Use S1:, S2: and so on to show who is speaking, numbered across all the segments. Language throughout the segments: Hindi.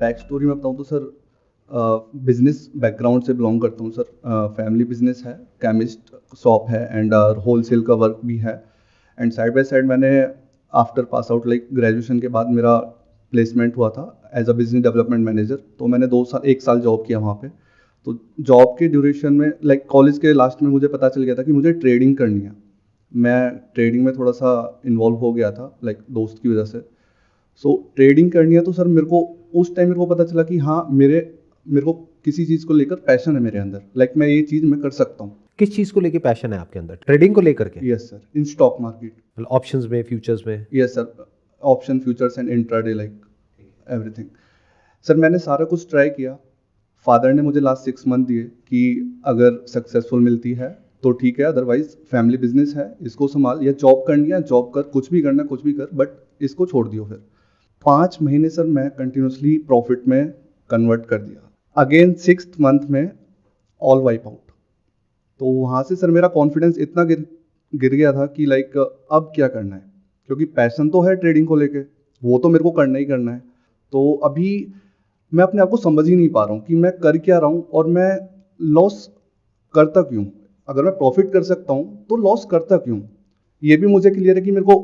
S1: बैक स्टोरी में बताऊँ तो सर बिजनेस बैकग्राउंड से बिलोंग करता हूँ सर। फैमिली बिजनेस है, केमिस्ट शॉप है एंड होलसेल का वर्क भी है। एंड साइड बाय साइड मैंने after pass out like graduation के बाद मेरा प्लेसमेंट हुआ था as a business development manager. तो मैंने 1 साल जॉब किया वहाँ पे। तो जॉब के ड्यूरेशन में लाइक कॉलेज के लास्ट में मुझे पता चल गया था कि मुझे ट्रेडिंग करनी है। मैं ट्रेडिंग में थोड़ा सा इन्वॉल्व हो गया था लाइक दोस्त की वजह से। सो ट्रेडिंग करनी है तो सर मेरे को उस टाइम मेरे को पता चला कि हाँ मेरे को किसी चीज़ को लेकर पैशन है मेरे अंदर, लाइक मैं ये चीज़ मैं कर सकता हूँ।
S2: किस चीज को लेके पैशन है आपके अंदर? ट्रेडिंग को लेकर के?
S1: Yes sir, in stock market.
S2: मतलब ऑप्शंस में, फ्यूचर्स में?
S1: Yes sir, option futures and intraday like everything. Sir मैंने सारा कुछ ट्राई किया। फादर ने मुझे लास्ट 6 मंथ दिए कि अगर सक्सेसफुल मिलती है तो ठीक है, अदरवाइज फैमिली बिजनेस है, इसको संभाल, या जॉब करनी है जॉब कर, कुछ भी करना कुछ भी कर, बट इसको छोड़ दियो। फिर 5 महीने सर मैं कंटिन्यूसली प्रॉफिट में कन्वर्ट कर दिया। अगेन 6th मंथ में ऑल वाइप आउट। तो वहाँ से सर मेरा कॉन्फिडेंस इतना गिर गया था कि लाइक अब क्या करना है, क्योंकि पैशन तो है ट्रेडिंग को लेके, वो तो मेरे को करना ही करना है। तो अभी मैं अपने आप को समझ ही नहीं पा रहा हूँ कि मैं कर क्या रहा हूँ और मैं लॉस करता क्यों। अगर मैं प्रॉफिट कर सकता हूँ तो लॉस करता क्यों। ये भी मुझे क्लियर है कि मेरे को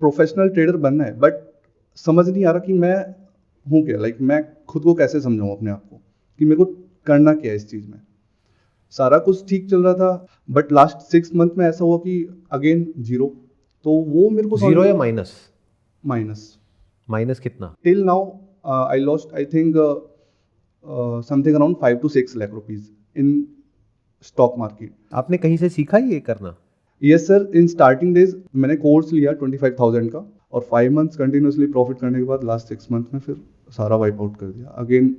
S1: प्रोफेशनल ट्रेडर बनना है, बट समझ नहीं आ रहा कि मैं हूँ क्या, लाइक मैं खुद को कैसे समझाऊँ अपने आप को कि मेरे को करना क्या है इस चीज़ में। सारा कुछ ठीक चल रहा था, बट लास्ट 6 मंथ में ऐसा हुआ कि अगेन जीरो। तो वो मेरे को
S2: जीरो या माइनस?
S1: माइनस।
S2: माइनस कितना?
S1: Till now I lost I think something around 5 to 6 lakh rupees in stock market.
S2: आपने कहीं से सीखा ये करना?
S1: Yes sir, in starting days मैंने कोर्स लिया 25,000 का, और 5 मंथ्स कंटिन्यूसली प्रॉफिट करने के बाद लास्ट 6 मंथ में फिर सारा वाइप आउट कर दिया अगेन।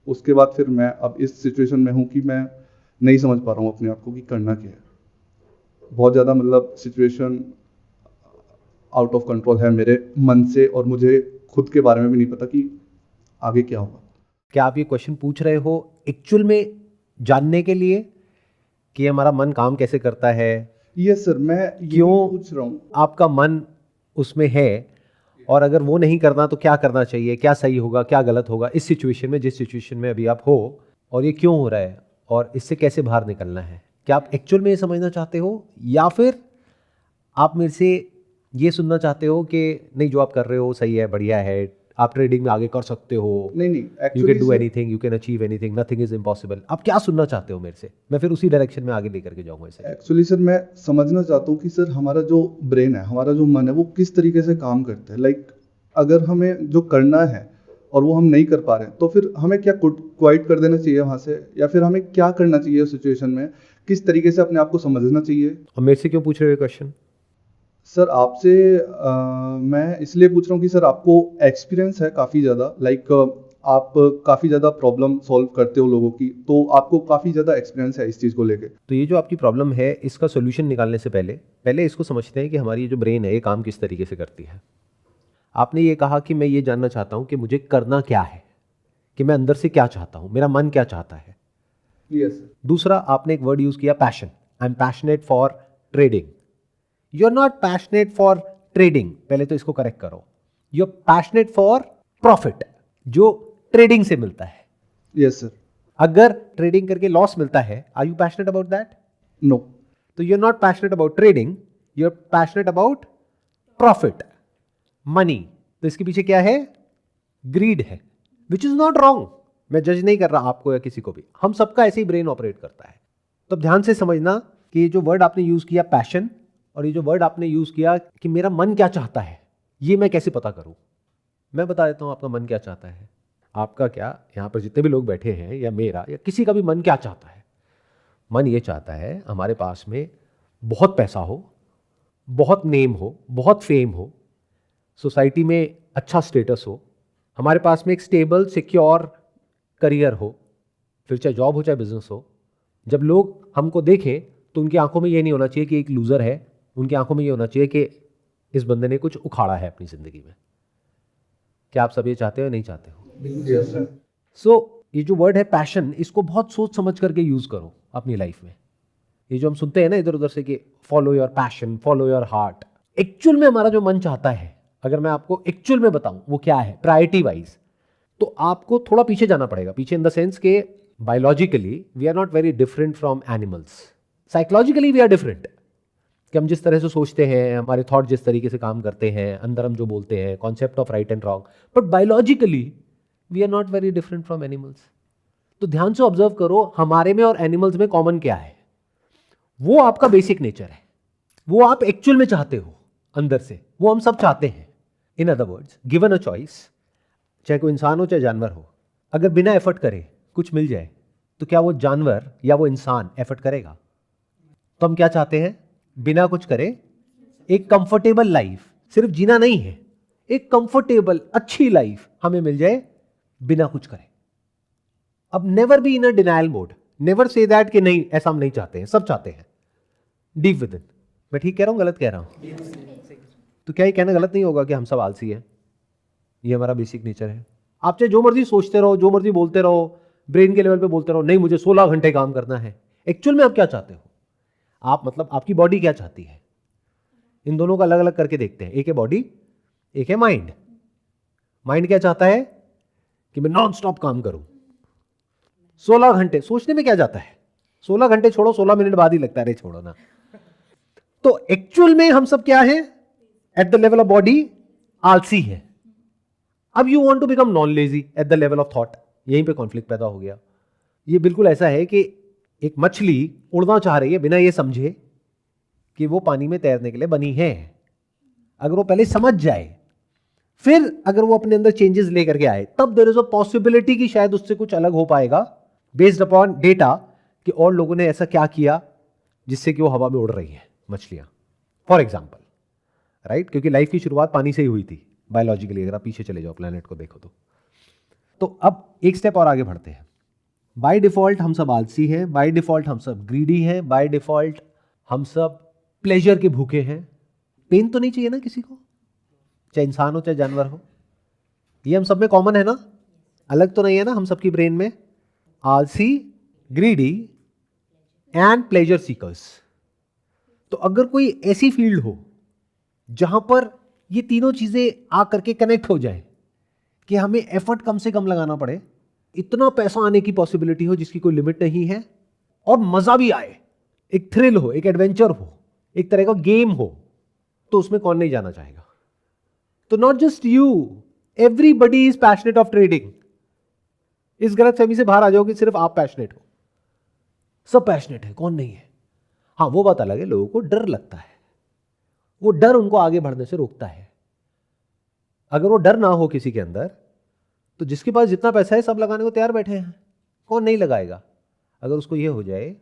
S1: उसके बाद फिर मैं अब इस सिचुएशन में हूँ कि मैं नहीं समझ पा रहा हूँ अपने आप को कि करना क्या है। बहुत ज़्यादा मतलब सिचुएशन आउट ऑफ कंट्रोल है मेरे मन से, और मुझे खुद के बारे में भी नहीं पता कि आगे क्या होगा।
S2: क्या आप ये क्वेश्चन पूछ रहे हो एक्चुअल में जानने के लिए कि हमारा मन काम कैसे करता है?
S1: यस सर, मैं
S2: क्यों
S1: पूछ रहा हूँ।
S2: आपका मन उसमें है, और अगर वो नहीं करना तो क्या करना चाहिए, क्या सही होगा, क्या गलत होगा इस सिचुएशन में, जिस सिचुएशन में अभी आप हो, और ये क्यों हो रहा है और इससे कैसे बाहर निकलना है। क्या आप एक्चुअल में ये समझना चाहते हो, या फिर आप मेरे से ये सुनना चाहते हो कि नहीं जो आप कर रहे हो सही है, बढ़िया है, आप ट्रेडिंग में आगे कर सकते हो,
S1: नहीं
S2: you can do anything, you can achieve anything, nothing is impossible. आप क्या सुनना चाहते हो मेरे से? मैं फिर उसी डायरेक्शन में आगे लेकर के जाऊंगा इसे।
S1: एक्चुअली सर मैं समझना चाहता हूँ कि सर हमारा जो ब्रेन है, हमारा जो मन है, वो किस तरीके से काम करता है। लाइक अगर हमें जो करना है और वो हम नहीं कर पा रहे हैं, तो फिर हमें क्या क्वाइट कर देना चाहिए वहाँ से, या फिर हमें क्या करना चाहिए उस सिचुएशन में, किस तरीके से अपने आप को समझना चाहिए।
S2: और मेरे से क्यों पूछ रहे हो क्वेश्चन?
S1: सर आपसे मैं इसलिए पूछ रहा हूँ कि सर आपको एक्सपीरियंस है काफ़ी ज़्यादा, लाइक आप काफ़ी ज़्यादा प्रॉब्लम सॉल्व करते हो लोगों की, तो आपको काफ़ी ज़्यादा एक्सपीरियंस है इस चीज़ को लेके।
S2: तो ये जो आपकी प्रॉब्लम है, इसका सोल्यूशन निकालने से पहले इसको समझते हैं कि हमारी ये जो ब्रेन है ये काम किस तरीके से करती है। आपने ये कहा कि मैं ये जानना चाहता हूँ कि मुझे करना क्या है, कि मैं अंदर से क्या चाहता हूँ, मेरा मन क्या चाहता है।
S1: Yes sir.
S2: दूसरा, आपने एक वर्ड यूज़ किया passion. I am passionate for trading. You are not passionate for trading, पहले तो इसको करेक्ट करो। You are passionate for profit, जो ट्रेडिंग से मिलता है।
S1: Yes sir.
S2: अगर ट्रेडिंग करके लॉस मिलता है, are you passionate about that?
S1: No.
S2: तो you are not passionate about trading, you are passionate about profit, money. तो इसके पीछे क्या है? ग्रीड है, विच इज नॉट रॉन्ग। मैं जज नहीं कर रहा आपको या किसी को भी, हम सबका ऐसे ही ब्रेन ऑपरेट करता है। तो ध्यान से समझना कि ये जो वर्ड आपने यूज किया पैशन, और ये जो वर्ड आपने यूज किया कि मेरा मन क्या चाहता है, ये मैं कैसे पता करूं? मैं बता देता हूं आपका मन क्या चाहता है। आपका क्या, यहां पर जितने भी लोग बैठे हैं या मेरा या किसी का भी मन क्या चाहता है? मन ये चाहता है हमारे पास में बहुत पैसा हो, बहुत नेम हो, बहुत फेम हो, सोसाइटी में अच्छा स्टेटस हो, हमारे पास में एक स्टेबल सिक्योर करियर हो, फिर चाहे जॉब हो चाहे बिजनेस हो। जब लोग हमको देखें तो उनकी आंखों में ये नहीं होना चाहिए कि एक लूज़र है, उनकी आंखों में ये होना चाहिए कि इस बंदे ने कुछ उखाड़ा है अपनी ज़िंदगी में। क्या आप सब ये चाहते हो, नहीं चाहते हो?
S1: Yes sir.
S2: सो ये जो वर्ड है पैशन, इसको बहुत सोच समझ करके यूज़ करो अपनी लाइफ में। ये जो हम सुनते हैं ना इधर उधर से कि follow your passion, follow your heart, actual में हमारा जो मन चाहता है, अगर मैं आपको एक्चुअल में बताऊं वो क्या है, प्रायोरिटी वाइज, तो आपको थोड़ा पीछे जाना पड़ेगा, पीछे इन द सेंस के biologically we are not very different from animals, psychologically we are different, कि हम जिस तरह से सोचते हैं, हमारे थॉट जिस तरीके से काम करते हैं, अंदर हम जो बोलते हैं, concept of right and wrong, but biologically we are not very different from animals. तो ध्यान से ऑब्जर्व करो हमारे में और एनिमल्स में कॉमन क्या है। वो आपका बेसिक नेचर है, वो आप एक्चुअल में चाहते हो अंदर से, वो हम सब चाहते हैं। इन other words, given a choice, चाहे कोई इंसान हो चाहे जानवर हो, अगर बिना एफर्ट करे कुछ मिल जाए तो क्या वो जानवर या वो इंसान एफर्ट करेगा? तो हम क्या चाहते हैं? बिना कुछ करे एक कंफर्टेबल लाइफ, सिर्फ जीना नहीं है, एक कंफर्टेबल अच्छी लाइफ हमें मिल जाए बिना कुछ करे। अब never be in a denial mode, never say that कि नहीं ऐसा हम नहीं चाहते हैं, सब चाहते हैं डीप विद इन। मैं ठीक कह रहा हूं, गलत कह रहा हूं? तो क्या ये कहना गलत नहीं होगा कि हम सब आलसी हैं? ये हमारा बेसिक नेचर है। आप चाहे जो मर्जी सोचते रहो, जो मर्जी बोलते रहो, ब्रेन के लेवल पे बोलते रहो, नहीं मुझे 16 घंटे काम करना है, एक्चुअल में आप क्या चाहते हो? आप मतलब आपकी बॉडी क्या चाहती है? इन दोनों को अलग अलग करके देखते हैं, एक है बॉडी, एक है माइंड। माइंड क्या चाहता है? कि मैं नॉन स्टॉप काम करूं 16 घंटे। सोचने में क्या जाता है? 16 घंटे छोड़ो, 16 मिनट बाद ही लगता है, अरे छोड़ो ना। तो एक्चुअल में हम सब क्या है? At the level of body आलसी है। अब you want to become non lazy at the level of thought, यहीं पे कॉन्फ्लिक्ट पैदा हो गया। ये बिल्कुल ऐसा है कि एक मछली उड़ना चाह रही है बिना ये समझे कि वो पानी में तैरने के लिए बनी है। अगर वो पहले समझ जाए, फिर अगर वो अपने अंदर चेंजेस लेकर के आए, तब देयर इज अ पॉसिबिलिटी कि शायद उससे कुछ अलग हो पाएगा बेस्ड अपॉन डेटा कि और लोगों ने ऐसा क्या किया जिससे कि वो हवा में उड़ रही है मछलियां, फॉर एग्जाम्पल, राइट? क्योंकि लाइफ की शुरुआत पानी से ही हुई थी बायोलॉजिकली, अगर आप पीछे चले जाओ प्लेनेट को देखो तो अब एक स्टेप और आगे बढ़ते हैं। बाय डिफॉल्ट हम सब आलसी हैं, बाय डिफॉल्ट हम सब ग्रीडी हैं, बाय डिफॉल्ट हम सब प्लेजर के भूखे हैं। पेन तो नहीं चाहिए ना किसी को, चाहे इंसान हो चाहे जानवर हो, ये हम सब में कॉमन है ना, अलग तो नहीं है ना हम सबकी ब्रेन में। आलसी, ग्रीडी एंड प्लेजर सीकर्स। तो अगर कोई ऐसी फील्ड हो जहां पर ये तीनों चीजें आकर के कनेक्ट हो जाए कि हमें एफर्ट कम से कम लगाना पड़े, इतना पैसा आने की पॉसिबिलिटी हो जिसकी कोई लिमिट नहीं है, और मजा भी आए, एक थ्रिल हो, एक एडवेंचर हो, एक तरह का गेम हो, तो उसमें कौन नहीं जाना चाहेगा? तो not just you, everybody is passionate of trading. इस गलतफहमी से बाहर आ जाओ कि सिर्फ आप पैशनेट हो, सब पैशनेट है, कौन नहीं है? हाँ, वो बात अलग है, लोगों को डर लगता है, वो डर उनको आगे बढ़ने से रोकता है। अगर वो डर ना हो किसी के अंदर, तो जिसके पास जितना पैसा है सब लगाने को तैयार बैठे हैं, कौन नहीं लगाएगा? अगर उसको ये हो जाए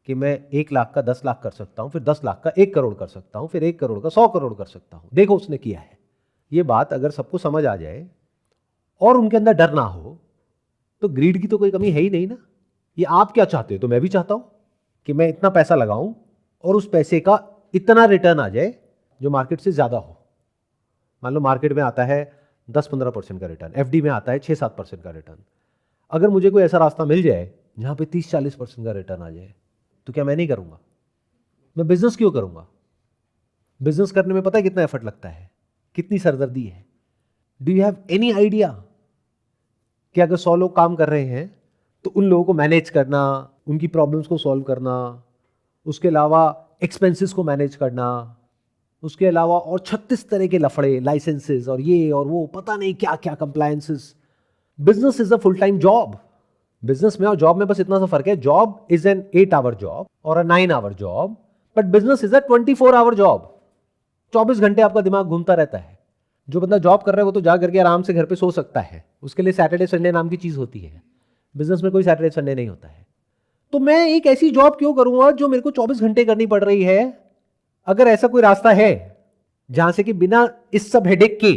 S2: कि मैं 1 लाख का 10 लाख कर सकता हूं, फिर 10 लाख का 1 करोड़ कर सकता हूं, फिर 1 करोड़ का 100 करोड़ कर सकता हूं, देखो उसने किया है। ये बात अगर सबको समझ आ जाए और उनके अंदर डर ना हो, तो ग्रीड की तो कोई कमी है ही नहीं ना। ये आप क्या चाहते हो? तो मैं भी चाहता हूं कि मैं इतना पैसा लगाऊं और उस पैसे का इतना रिटर्न आ जाए जो मार्केट से ज्यादा हो। मान लो मार्केट में आता है 10-15% का रिटर्न, एफडी में आता है 6-7% का रिटर्न। अगर मुझे कोई ऐसा रास्ता मिल जाए जहां पे 30-40% का रिटर्न आ जाए, तो क्या मैं नहीं करूंगा? मैं बिजनेस क्यों करूंगा? बिजनेस करने में पता है कितना एफर्ट लगता है, कितनी सरदर्दी है। Do you have any idea कि अगर 100 लोग काम कर रहे हैं तो उन लोगों को मैनेज करना, उनकी प्रॉब्लम्स को सॉल्व करना, उसके अलावा एक्सपेंसेस को मैनेज करना, उसके अलावा और 36 तरह के लफड़े, लाइसेंसेस और ये और वो, पता नहीं क्या क्या compliances. Business is a full time job. Business में और जॉब में बस इतना सा फर्क है, job is an 8 hour job और a 9 hour job, but business is a 24 hour job. 24 घंटे आपका दिमाग घूमता रहता है। जो बंदा जॉब कर रहा है वो तो जा करके आराम से घर पे सो सकता है, उसके लिए सैटरडे संडे नाम की चीज होती है। बिजनेस में कोई सैटरडे संडे नहीं होता है। तो मैं एक ऐसी जॉब क्यों करूंगा जो मेरे को 24 घंटे करनी पड़ रही है? अगर ऐसा कोई रास्ता है जहां से कि बिना इस सब हेडेक के,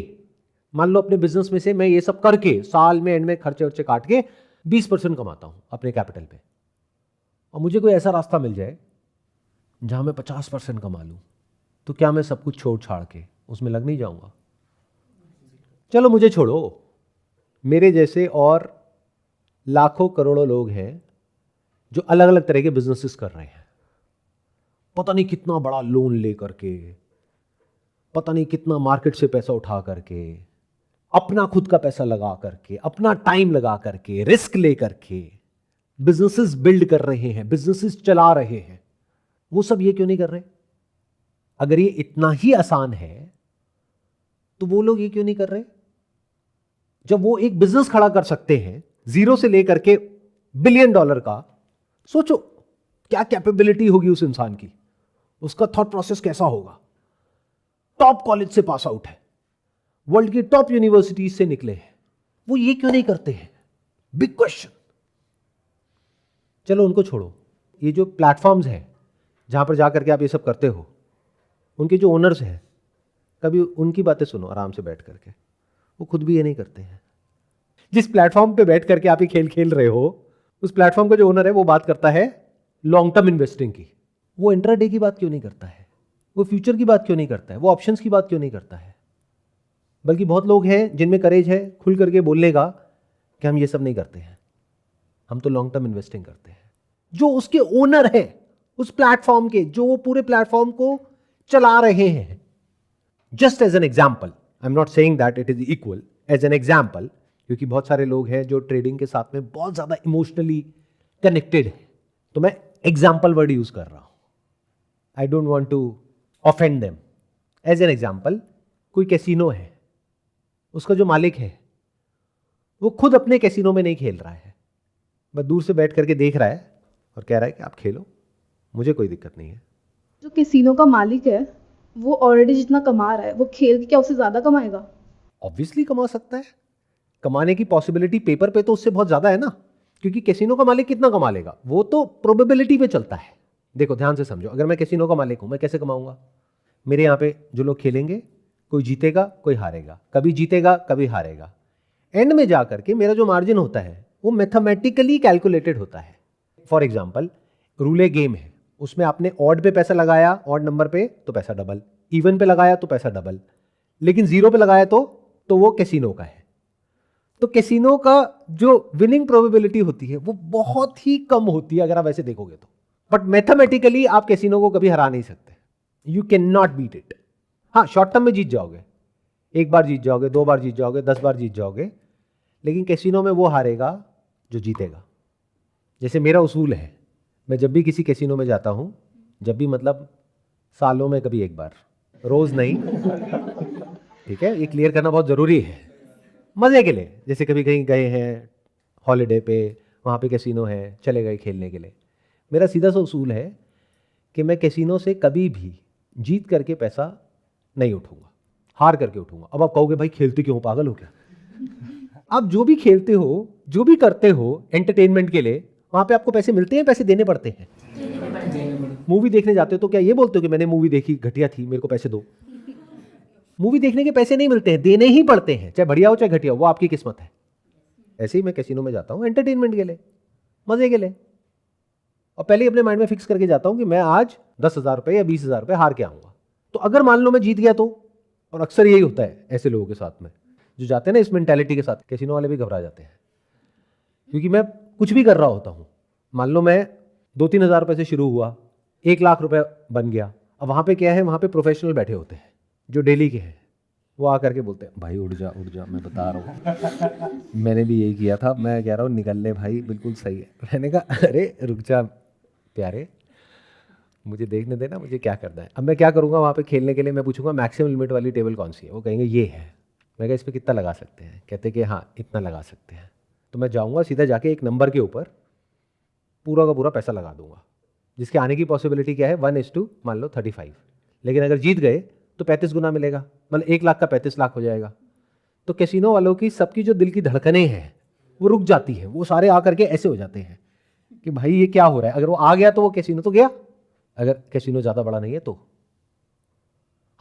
S2: मान लो अपने बिजनेस में से मैं ये सब करके साल में एंड में खर्चे वर्चे काट के 20% कमाता हूं अपने कैपिटल पे, और मुझे कोई ऐसा रास्ता मिल जाए जहां मैं 50% कमा लूं, तो क्या मैं सब कुछ छोड़ छाड़ के उसमें लग नहीं जाऊंगा? चलो मुझे छोड़ो, मेरे जैसे और लाखों करोड़ों लोग हैं जो अलग अलग तरह के बिजनेसेस कर रहे हैं। पता नहीं कितना बड़ा लोन ले करके, पता नहीं कितना मार्केट से पैसा उठा करके, अपना खुद का पैसा लगा करके, अपना टाइम लगा करके, रिस्क ले करके बिजनेसेस बिल्ड कर रहे हैं, बिजनेसेस चला रहे हैं, वो सब ये क्यों नहीं कर रहे? अगर ये इतना ही आसान है तो वो लोग ये क्यों नहीं कर रहे? जब वो एक बिजनेस खड़ा कर सकते हैं जीरो से लेकर के $1 बिलियन का, सोचो क्या कैपेबिलिटी होगी उस इंसान की, उसका थॉट प्रोसेस कैसा होगा। टॉप कॉलेज से पास आउट है, वर्ल्ड की टॉप यूनिवर्सिटीज से निकले हैं, वो ये क्यों नहीं करते हैं? Big question. चलो उनको छोड़ो, ये जो प्लेटफॉर्म्स हैं जहां पर जाकर के आप ये सब करते हो, उनके जो ओनर्स हैं, कभी उनकी बातें सुनो आराम से बैठ करके, वो खुद भी ये नहीं करते हैं। जिस प्लेटफॉर्म पे बैठ करके आप ये खेल खेल रहे हो, उस प्लेटफॉर्म का जो ओनर है वो बात करता है लॉन्ग टर्म इन्वेस्टिंग की, वो इंट्राडे की बात क्यों नहीं करता है? वो फ्यूचर की बात क्यों नहीं करता है? वो ऑप्शंस की बात क्यों नहीं करता है? बल्कि बहुत लोग हैं जिनमें करेज है खुल करके बोलने का कि हम ये सब नहीं करते हैं, हम तो लॉन्ग टर्म इन्वेस्टिंग करते हैं। जो उसके ओनर है उस प्लेटफॉर्म के, जो वो पूरे प्लेटफॉर्म को चला रहे हैं, just as an example, I am not saying that it is equal, as an example, क्योंकि बहुत सारे लोग हैं जो ट्रेडिंग के साथ में बहुत ज्यादा इमोशनली कनेक्टेड है, तो मैं एग्जाम्पल वर्ड यूज कर रहा हूं। I don't want to offend them. As an example, कोई कैसीनो है, उसका जो मालिक है वो खुद अपने कैसीनो में नहीं खेल रहा है, बस दूर से बैठ करके देख रहा है और कह रहा है कि आप खेलो, मुझे कोई दिक्कत नहीं है।
S3: जो कैसीनो का मालिक है वो ऑलरेडी जितना कमा रहा है, वो खेल के क्या उससे ज्यादा कमाएगा?
S2: ऑब्वियसली कमा सकता है, कमाने की पॉसिबिलिटी पेपर पे तो उससे बहुत ज्यादा है ना, क्योंकि कैसीनो का मालिक कितना कमा लेगा वो तो प्रोबेबिलिटी पे चलता है। देखो ध्यान से समझो, अगर मैं कैसीनो का मालिक हूं, मैं कैसे कमाऊंगा? मेरे यहाँ पे जो लोग खेलेंगे, कोई जीतेगा कोई हारेगा, कभी जीतेगा कभी हारेगा, एंड में जाकर के मेरा जो मार्जिन होता है वो मैथमेटिकली कैलकुलेटेड होता है। फॉर एग्जाम्पल, रूले गेम है, उसमें आपने ऑड पे पैसा लगाया, ऑड नंबर पे, तो पैसा डबल, इवन पे लगाया तो पैसा डबल, लेकिन जीरो पे लगाया तो वो कैसीनो का है। तो कैसीनो का जो विनिंग प्रोबेबिलिटी होती है वो बहुत ही कम होती है अगर आप ऐसे देखोगे तो, बट मैथमेटिकली आप कैसीनो को कभी हरा नहीं सकते, you can not beat it. हाँ, शॉर्ट टर्म में जीत जाओगे, एक बार जीत जाओगे, 2 बार जीत जाओगे, 10 बार जीत जाओगे, लेकिन कैसीनो में वो हारेगा जो जीतेगा। जैसे मेरा उसूल है, मैं जब भी किसी कैसीनो में जाता हूं, जब भी मतलब सालों में कभी एक बार, रोज नहीं, ठीक है, ये क्लियर करना बहुत जरूरी है, मजे के लिए। जैसे कभी कहीं गए हैं हॉलीडे पे, वहां पे कैसीनो है, चले गए खेलने के लिए, मेरा सीधा सा उसूल है कि मैं कैसीनो से कभी भी जीत करके पैसा नहीं उठूंगा, हार करके उठूंगा। अब आप कहोगे भाई खेलते क्यों, पागल हो क्या? आप जो भी खेलते हो, जो भी करते हो एंटरटेनमेंट के लिए, वहां पे आपको पैसे मिलते हैं, पैसे देने पड़ते हैं। मूवी देखने जाते हो तो क्या ये बोलते हो कि मैंने मूवी देखी घटिया थी, मेरे को पैसे दो? मूवी देखने के पैसे नहीं मिलते हैं, देने ही पड़ते हैं, चाहे बढ़िया हो चाहे घटिया हो, वो आपकी किस्मत है। ऐसे ही मैं कैसीनो में जाता हूँ एंटरटेनमेंट के लिए, मजे के लिए, और पहले ही अपने माइंड में फिक्स करके जाता हूं कि मैं आज 10,000 रुपए या 20,000 रुपए हार के आऊंगा। तो अगर मान लो मैं जीत गया तो, और अक्सर यही होता है ऐसे लोगों के साथ में जो जाते हैं ना इस मेंटालिटी के साथ, कैसीनो वाले भी घबरा जाते हैं, क्योंकि मैं कुछ भी कर रहा होता हूं। मान लो मैं 2-3 हज़ार रुपए से शुरू हुआ, 1 लाख रुपए बन गया। अब वहां पे क्या है, वहां पे प्रोफेशनल बैठे होते हैं जो डेली के हैं, वो आकर के बोलते हैं भाई उठ जा उठ जा, मैं बता रहा हूँ मैंने भी यही किया था, मैं कह रहा हूँ निकल ले भाई, बिल्कुल सही है। मैंने कहा अरे रुक जा प्यारे, मुझे देखने देना, मुझे क्या करना है। अब मैं क्या करूँगा, वहाँ पे खेलने के लिए मैं पूछूंगा मैक्सिमम लिमिट वाली टेबल कौन सी है, वो कहेंगे ये है। मैं कहा इस पर कितना लगा सकते हैं, कहते कि हाँ इतना लगा सकते हैं। तो मैं जाऊँगा सीधा जाके एक नंबर के ऊपर पूरा का पूरा पैसा लगा दूंगा, जिसके आने की पॉसिबिलिटी क्या है 1:, मान लो 35, लेकिन अगर जीत गए तो 35 गुना मिलेगा, मतलब 1 लाख का 35 लाख हो जाएगा। तो कैसीनो वालों की सबकी जो दिल की धड़कनें हैं वो रुक जाती है, वो सारे आकर के ऐसे हो जाते हैं कि भाई ये क्या हो रहा है। अगर वो आ गया तो वो कैसीनो तो गया, अगर कैसीनो ज़्यादा बड़ा नहीं है तो।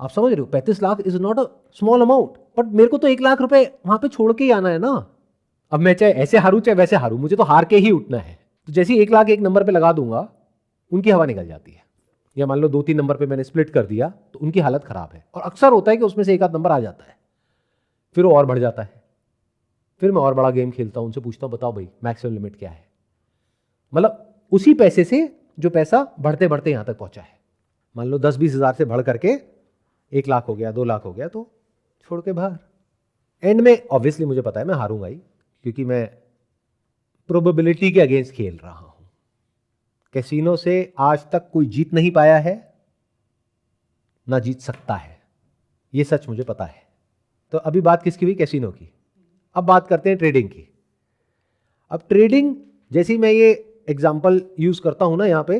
S2: आप समझ रहे हो, 35 lakh is not a small amount, but मेरे को तो 1 लाख रुपए वहां पे छोड़ के ही आना है ना। अब मैं चाहे ऐसे हारूं चाहे वैसे हारूं, मुझे तो हार के ही उठना है। तो जैसे ही 1 लाख एक नंबर पे लगा दूंगा, उनकी हवा निकल जाती है। या मान लो 2-3 नंबर पे मैंने स्प्लिट कर दिया तो उनकी हालत खराब है, और अक्सर होता है कि उसमें से एक आध नंबर आ जाता है, फिर वो और बढ़ जाता है। फिर मैं और बड़ा गेम खेलता हूं, उनसे पूछता हूं बताओ भाई मैक्सिमम लिमिट क्या है। मतलब उसी पैसे से जो पैसा बढ़ते बढ़ते यहां तक पहुंचा है, मान लो 10-20 हज़ार से बढ़ करके 1 लाख हो गया, 2 लाख हो गया, तो छोड़ के बाहर। एंड में ऑब्वियसली मुझे पता है मैं हारूंगा ही, क्योंकि मैं प्रोबेबिलिटी के अगेंस्ट खेल रहा हूं। कैसीनो से आज तक कोई जीत नहीं पाया है, ना जीत सकता है, ये सच मुझे पता है। तो अभी बात किसकी हुई? कैसीनो की। अब बात करते हैं ट्रेडिंग की। अब ट्रेडिंग, जैसे ही मैं ये एग्जांपल यूज करता हूं ना यहां पे,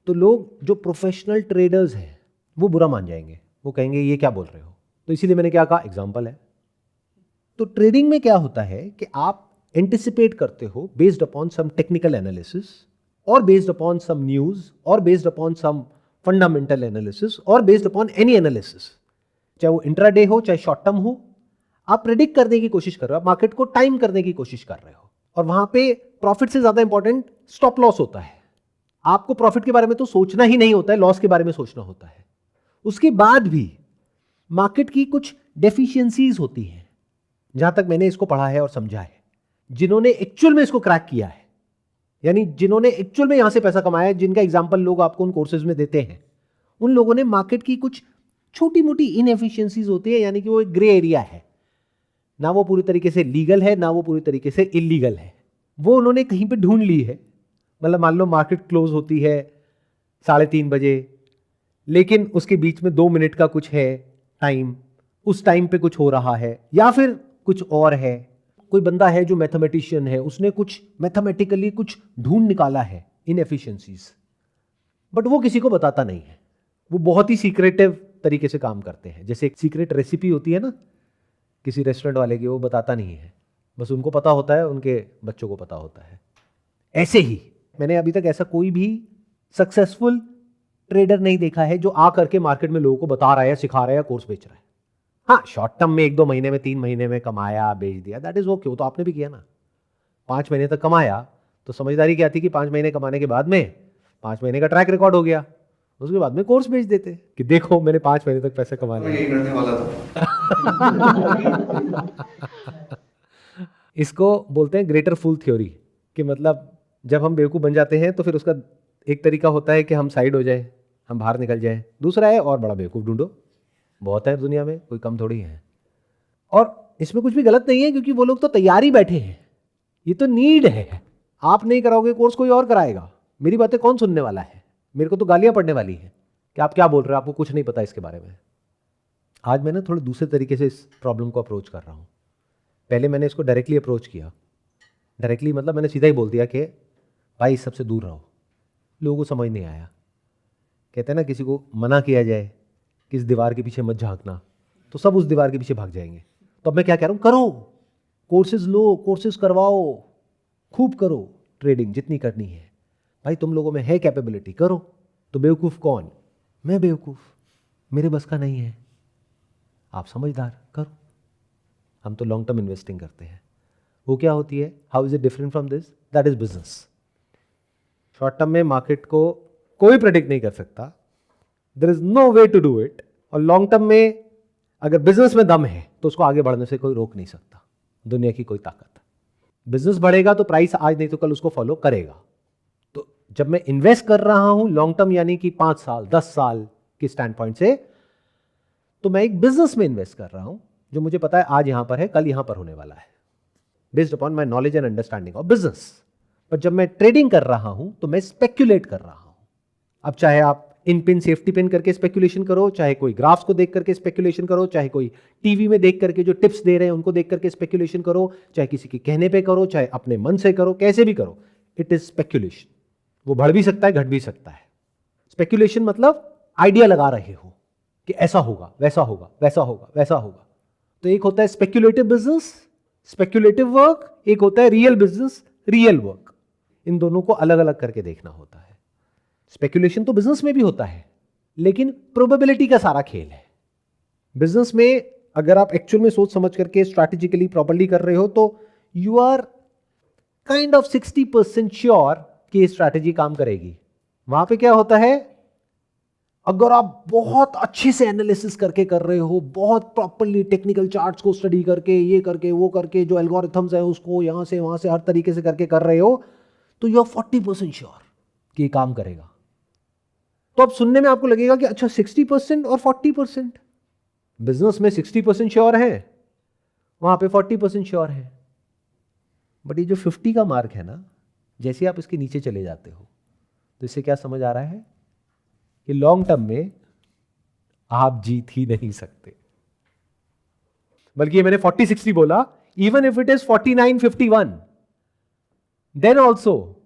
S2: तो लोग जो प्रोफेशनल ट्रेडर्स हैं वो बुरा मान जाएंगे, वो कहेंगे ये क्या बोल रहे हो। तो इसीलिए मैंने क्या कहा, एग्जांपल है। तो ट्रेडिंग में क्या होता है कि आप एंटिसिपेट करते हो based upon some technical analysis, और बेस्ड अपॉन सम न्यूज, और based upon some fundamental analysis, और बेस्ड अपॉन एनी एनालिसिस, चाहे वो इंट्राडे हो चाहे शॉर्ट टर्म हो, आप प्रेडिक्ट करने की कोशिश कर रहे हो, आप मार्केट को टाइम करने की कोशिश कर रहे हो। और वहां पे प्रॉफिट से ज्यादा इंपॉर्टेंट स्टॉप लॉस होता है। आपको प्रॉफिट के बारे में तो सोचना ही नहीं होता है, लॉस के बारे में सोचना होता है। उसके बाद भी मार्केट की कुछ डेफिशिएंसीज होती हैं, जहां तक मैंने इसको पढ़ा है और समझा है। जिन्होंने एक्चुअल में इसको क्रैक किया है, यानी जिन्होंने एक्चुअल में यहां से पैसा कमाया है, जिनका एग्जाम्पल लोग आपको उन कोर्सेज में देते हैं, उन लोगों ने मार्केट की कुछ छोटी मोटी इनएफिशिएंसीज होती है, यानी कि वो एक ग्रे एरिया है, ना वो पूरी तरीके से लीगल है ना वो पूरी तरीके से इलीगल है, वो उन्होंने कहीं पे ढूंढ ली है। मतलब मान लो मार्केट क्लोज होती है 3:30 बजे, लेकिन उसके बीच में 2 मिनट का कुछ है टाइम, उस टाइम पे कुछ हो रहा है, या फिर कुछ और है। कोई बंदा है जो मैथमेटिशियन है, उसने कुछ मैथमेटिकली कुछ ढूंढ निकाला है इनएफिशिएंसीज, बट वो किसी को बताता नहीं है। वो बहुत ही सीक्रेटिव तरीके से काम करते हैं। जैसे एक सीक्रेट रेसिपी होती है ना किसी रेस्टोरेंट वाले की, वो बताता नहीं है, बस उनको पता होता है, उनके बच्चों को पता होता है। ऐसे ही मैंने अभी तक ऐसा कोई भी सक्सेसफुल ट्रेडर नहीं देखा है जो आ करके मार्केट में लोगों को बता रहा है, सिखा रहा है या कोर्स बेच रहा है। हाँ, शॉर्ट टर्म में 1-2 महीने में 3 महीने में कमाया, बेच दिया, दैट इज ओके, वो तो आपने भी किया ना। 5 महीने तक कमाया तो समझदारी क्या थी कि 5 महीने कमाने के बाद में 5 महीने का ट्रैक रिकॉर्ड हो गया, उसके बाद में कोर्स बेच देते कि देखो मैंने 5 महीने तक पैसे कमा लिए।
S1: यही करने वाला था।
S2: इसको बोलते हैं ग्रेटर फूल थ्योरी, कि मतलब जब हम बेवकूफ़ बन जाते हैं तो फिर उसका एक तरीका होता है कि हम साइड हो जाएं, हम बाहर निकल जाएं। दूसरा है और बड़ा बेवकूफ़ ढूंढो, बहुत है दुनिया में, कोई कम थोड़ी है। और इसमें कुछ भी गलत नहीं है, क्योंकि वो लोग तो तैयारी बैठे हैं, ये तो नीड है। आप नहीं कराओगे कोर्स, कोई और कराएगा। मेरी बातें कौन सुनने वाला है? मेरे को तो गालियां पड़ने वाली है कि आप क्या बोल रहे हो, आपको कुछ नहीं पता इसके बारे में। आज मैं ना थोड़े दूसरे तरीके से इस प्रॉब्लम को अप्रोच कर रहा हूँ। पहले मैंने इसको डायरेक्टली अप्रोच किया। डायरेक्टली मतलब मैंने सीधा ही बोल दिया कि भाई इस सबसे दूर रहो। लोगों को समझ नहीं आया। कहते हैं ना, किसी को मना किया जाए कि इस दीवार के पीछे मत झांकना, तो सब उस दीवार के पीछे भाग जाएंगे। तो अब मैं क्या कह रहा हूँ, करो कोर्सेज, लो कोर्सेज करवाओ, खूब करो ट्रेडिंग जितनी करनी है। भाई तुम लोगों में है कैपेबिलिटी, करो। तो बेवकूफ़ कौन? मैं बेवकूफ़, मेरे बस का नहीं है। आप समझदार, करो। हम तो लॉन्ग टर्म इन्वेस्टिंग करते हैं। वो क्या होती है, how is it different from this? That is business. Short term में मार्केट को कोई प्रेडिक्ट नहीं कर सकता, there is no way to do it. और लॉन्ग टर्म में अगर बिजनेस में दम है तो उसको आगे बढ़ने से कोई रोक नहीं सकता, दुनिया की कोई ताकत। बिजनेस बढ़ेगा तो प्राइस आज नहीं तो कल उसको फॉलो करेगा। तो जब मैं इन्वेस्ट कर रहा हूं लॉन्ग टर्म, यानी कि 5 साल 10 साल के स्टैंड पॉइंट से, तो मैं एक बिजनेस में इन्वेस्ट कर रहा हूं जो मुझे पता है आज यहां पर है, कल यहां पर होने वाला है, based upon my knowledge and understanding of business. पर जब मैं ट्रेडिंग कर रहा हूं तो मैं स्पेक्यूलेट कर रहा हूं। अब चाहे आप इन पिन सेफ्टी पिन करके स्पेक्यूलेशन करो, चाहे कोई ग्राफ्स को देख करके स्पेक्यूलेशन करो, चाहे कोई टीवी में देख करके जो टिप्स दे रहे हैं उनको देख करके स्पेक्यूलेशन करो, चाहे किसी के कहने पे करो, चाहे अपने मन से करो, कैसे भी करो, इट इज स्पेक्यूलेशन। वो बढ़ भी सकता है, घट भी सकता है। स्पेक्यूलेशन मतलब आइडिया लगा रहे हो कि ऐसा होगा, वैसा होगा, वैसा होगा, वैसा होगा। तो एक होता है स्पेक्यूलेटिव बिजनेस, स्पेक्यूलेटिव वर्क, एक होता है रियल बिजनेस, रियल वर्क। इन दोनों को अलग अलग करके देखना होता है। स्पेक्यूलेशन तो बिजनेस में भी होता है, लेकिन प्रोबेबिलिटी का सारा खेल है। बिजनेस में अगर आप एक्चुअल में सोच समझ करके स्ट्रैटेजिकली प्रॉपर्ली कर रहे हो तो you are kind of 60% sure कि स्ट्रैटेजी काम करेगी। वहां पे क्या होता है, अगर आप बहुत अच्छे से एनालिसिस करके कर रहे हो, बहुत प्रॉपर्ली टेक्निकल चार्ट्स को स्टडी करके, ये करके वो करके, जो एल्गोरिथम्स है उसको यहां से वहां से हर तरीके से करके कर रहे हो, तो यू आर 40% श्योर कि ये काम करेगा। तो अब सुनने में आपको लगेगा कि अच्छा 60% और 40%। बिजनेस में 60% श्योर है वहाँ पे 40% श्योर है। बट ये जो 50 का मार्क है ना, जैसे आप इसके नीचे चले जाते हो तो इससे क्या समझ आ रहा है कि लॉन्ग टर्म में आप जीत ही नहीं सकते। बल्कि ये मैंने 40-60 बोला, even if it is 49-51 then also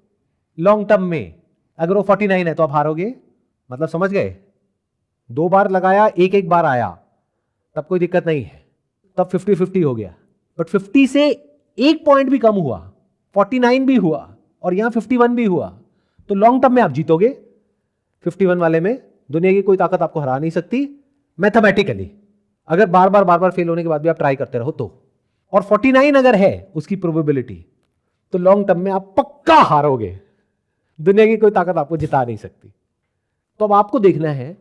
S2: long term में अगर वो 49 है तो आप हारोगे। मतलब समझ गए, 2 बार लगाया, एक बार आया, तब कोई दिक्कत नहीं है, तब 50-50 हो गया। बट 50 से 1 पॉइंट भी कम हुआ, 49 भी हुआ और यहां 51 भी हुआ, तो लॉन्ग टर्म में आप जीतोगे। 51 वाले में दुनिया की कोई ताकत आपको हरा नहीं सकती मैथमेटिकली, अगर बार बार फेल होने के बाद भी आप ट्राई करते रहो तो। और 49 अगर है उसकी प्रोबेबिलिटी, तो लॉन्ग टर्म में आप पक्का हारोगे, दुनिया की कोई ताकत आपको जिता नहीं सकती। तो अब आपको देखना है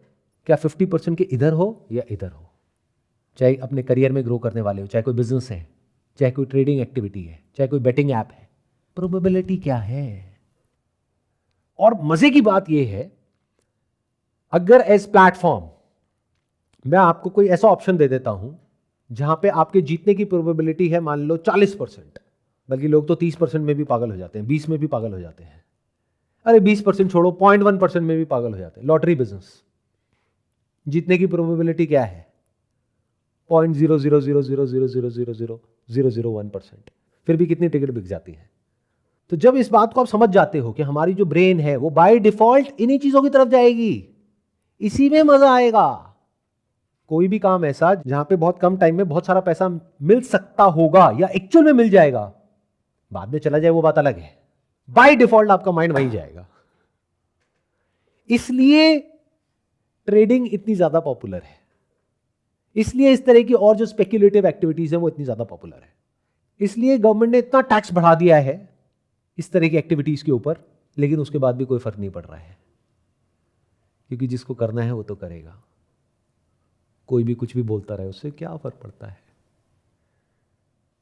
S2: क्या 50% के इधर हो या इधर हो, चाहे अपने करियर में ग्रो करने वाले हो, चाहे कोई बिजनेस है, चाहे कोई ट्रेडिंग एक्टिविटी है, चाहे कोई बेटिंग ऐप है, प्रोबेबिलिटी क्या है। और मजे की बात यह है, अगर एज प्लेटफॉर्म मैं आपको कोई ऐसा ऑप्शन दे देता हूं जहां पे आपके जीतने की प्रोबेबिलिटी है मान लो 40%, बल्कि लोग तो 30% में भी पागल हो जाते हैं, 20 में भी पागल हो जाते हैं, अरे 20% छोड़ो 0.1% में भी पागल हो जाते हैं। लॉटरी बिजनेस, जीतने की प्रोबेबिलिटी क्या है? 0.00000000001%, फिर भी कितनी टिकट बिक जाती है। तो जब इस बात को आप समझ जाते हो कि हमारी जो ब्रेन है वो बाय डिफॉल्ट इन्हीं चीजों की तरफ जाएगी, इसी में मजा आएगा। कोई भी काम ऐसा जहां पे बहुत कम टाइम में बहुत सारा पैसा मिल सकता होगा या एक्चुअल में मिल जाएगा, बाद में चला जाए वो बात अलग है, बाय डिफॉल्ट आपका माइंड वहीं जाएगा। इसलिए ट्रेडिंग इतनी ज्यादा पॉपुलर है, इसलिए इस तरह की और जो स्पेक्युलेटिव एक्टिविटीज है वो इतनी ज्यादा पॉपुलर है, इसलिए गवर्नमेंट ने इतना टैक्स बढ़ा दिया है इस तरह की एक्टिविटीज के ऊपर, लेकिन उसके बाद भी कोई फर्क नहीं पड़ रहा है, क्योंकि जिसको करना है वो तो करेगा। कोई भी कुछ भी बोलता रहे, उससे क्या फर्क पड़ता है।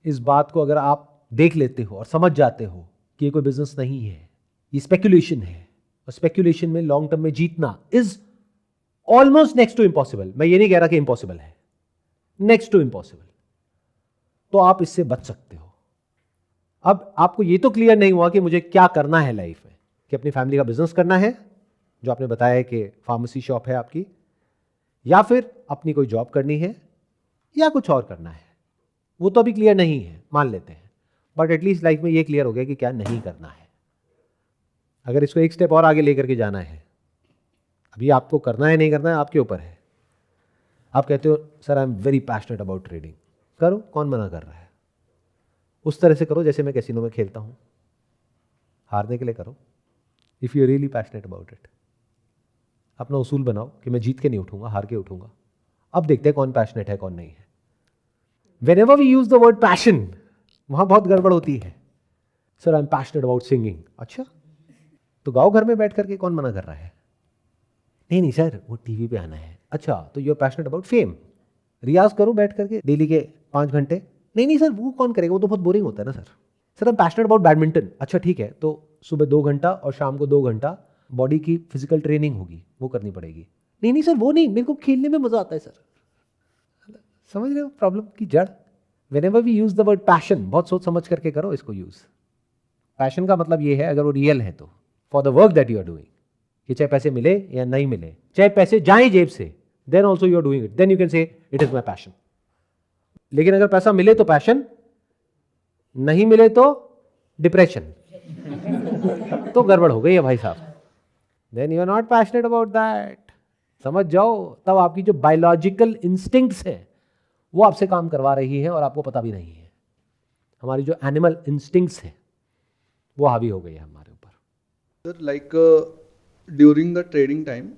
S2: इस बात को अगर आप देख लेते हो और समझ जाते हो कि ये कोई बिजनेस नहीं है, ये स्पेक्युलेशन है, और स्पेक्युलेशन में लॉन्ग टर्म में जीतना is almost next to impossible. मैं ये नहीं कह रहा कि इम्पॉसिबल है, नेक्स्ट टू इम्पॉसिबल, तो आप इससे बच सकते हो। अब आपको ये तो क्लियर नहीं हुआ कि मुझे क्या करना है लाइफ में, कि अपनी फैमिली का बिजनेस करना है, जो आपने बताया है कि फार्मेसी शॉप है आपकी, या फिर अपनी कोई जॉब करनी है, या कुछ और करना है। वो तो अभी क्लियर नहीं है, मान लेते हैं, बट एटलीस्ट लाइफ में ये क्लियर हो गया कि क्या नहीं करना है। अगर इसको एक स्टेप और आगे लेकर के जाना है, अभी आपको करना है नहीं करना है आपके ऊपर है। आप कहते हो sir I am very passionate about trading, करो, कौन मना कर रहा है। उस तरह से करो जैसे मैं कैसीनो में खेलता हूं, हारने के लिए करो। If you really passionate about it, अपना उसूल बनाओ कि मैं जीत के नहीं उठूंगा, हार के उठूंगा। अब देखते हैं कौन पैशनेट है कौन नहीं है। Whenever we use the word passion, वहां बहुत गड़बड़ होती है। Sir I am passionate about singing, अच्छा तो गाओ घर में बैठ करके, कौन मना कर रहा है। नहीं नहीं सर वो टीवी पे आना है, अच्छा तो you are passionate about fame, रियाज करो बैठ करके डेली के 5 घंटे। नहीं नहीं सर वो कौन करेगा, वो तो बहुत बोरिंग होता है ना sir. Sir I am passionate about badminton, अच्छा ठीक है तो सुबह 2 घंटा और शाम को 2 घंटा बॉडी की फिजिकल ट्रेनिंग होगी, वो करनी पड़ेगी। नहीं नहीं सर वो नहीं, मेरे को खेलने में मजा आता है सर। समझ रहे हो प्रॉब्लम की जड़। Whenever we use the word passion, बहुत सोच समझ करके करो इसको यूज। पैशन का मतलब ये है अगर वो रियल है तो, for the work that you are doing, कि चाहे पैसे मिले या नहीं मिले, चाहे पैसे जाए जेब से, then also you are doing it, then you can say it is my passion. लेकिन अगर पैसा मिले तो पैशन, नहीं मिले तो डिप्रेशन, तो गड़बड़ हो गई है भाई साहब। Then you are not passionate about that. समझ जाओ, तब आपकी जो बायोलॉजिकल इंस्टिंक्ट्स है वो आपसे काम करवा रही है और आपको पता भी नहीं है। हमारी जो एनिमल इंस्टिंक्ट्स है वो हावी हो गई है हमारे ऊपर।
S1: Sir like during the trading time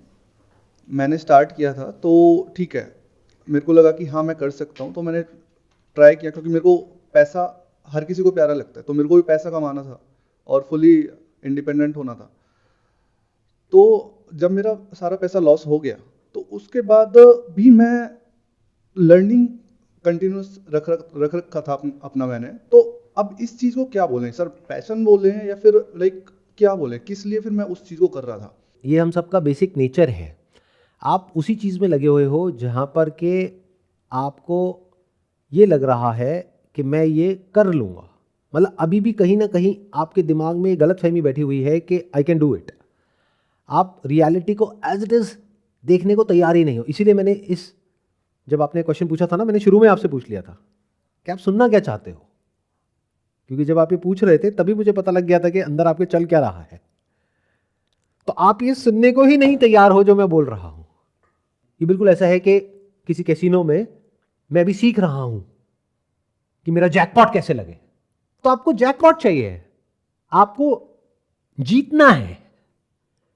S1: मैंने स्टार्ट किया था, तो ठीक है मेरे को लगा कि हाँ मैं कर सकता हूँ, तो मैंने ट्राई किया, क्योंकि मेरे को पैसा हर किसी को प्यारा लगता है, तो मेरे को भी पैसा कमाना था और फुली इंडिपेंडेंट होना था। तो जब मेरा सारा पैसा लॉस हो गया तो उसके बाद भी मैं लर्निंग कंटिन्यूस रख रखा था अपना मैंने। तो अब इस चीज़ को क्या बोलें सर, पैशन बोले हैं या फिर लाइक क्या बोले, किस लिए फिर मैं उस चीज़ को कर रहा था।
S2: ये हम सबका बेसिक नेचर है। आप उसी चीज़ में लगे हुए हो जहाँ पर के आपको ये लग रहा है कि मैं ये कर लूँगा। मतलब अभी भी कहीं ना कहीं आपके दिमाग में गलत फहमी बैठी हुई है कि आई कैन डू इट। आप रियलिटी को एज इट इज़ देखने को तैयार ही नहीं हो। इसीलिए मैंने जब आपने क्वेश्चन पूछा था ना, मैंने शुरू में आपसे पूछ लिया था कि आप सुनना क्या चाहते हो, क्योंकि जब आप ये पूछ रहे थे तभी मुझे पता लग गया था कि अंदर आपके चल क्या रहा है। तो आप ये सुनने को ही नहीं तैयार हो जो मैं बोल रहा हूं। ये बिल्कुल ऐसा है कि किसी कैसीनो में मैं भी सीख रहा हूं कि मेरा जैकपॉट कैसे लगे। तो आपको जैकपॉट चाहिए, आपको जीतना है।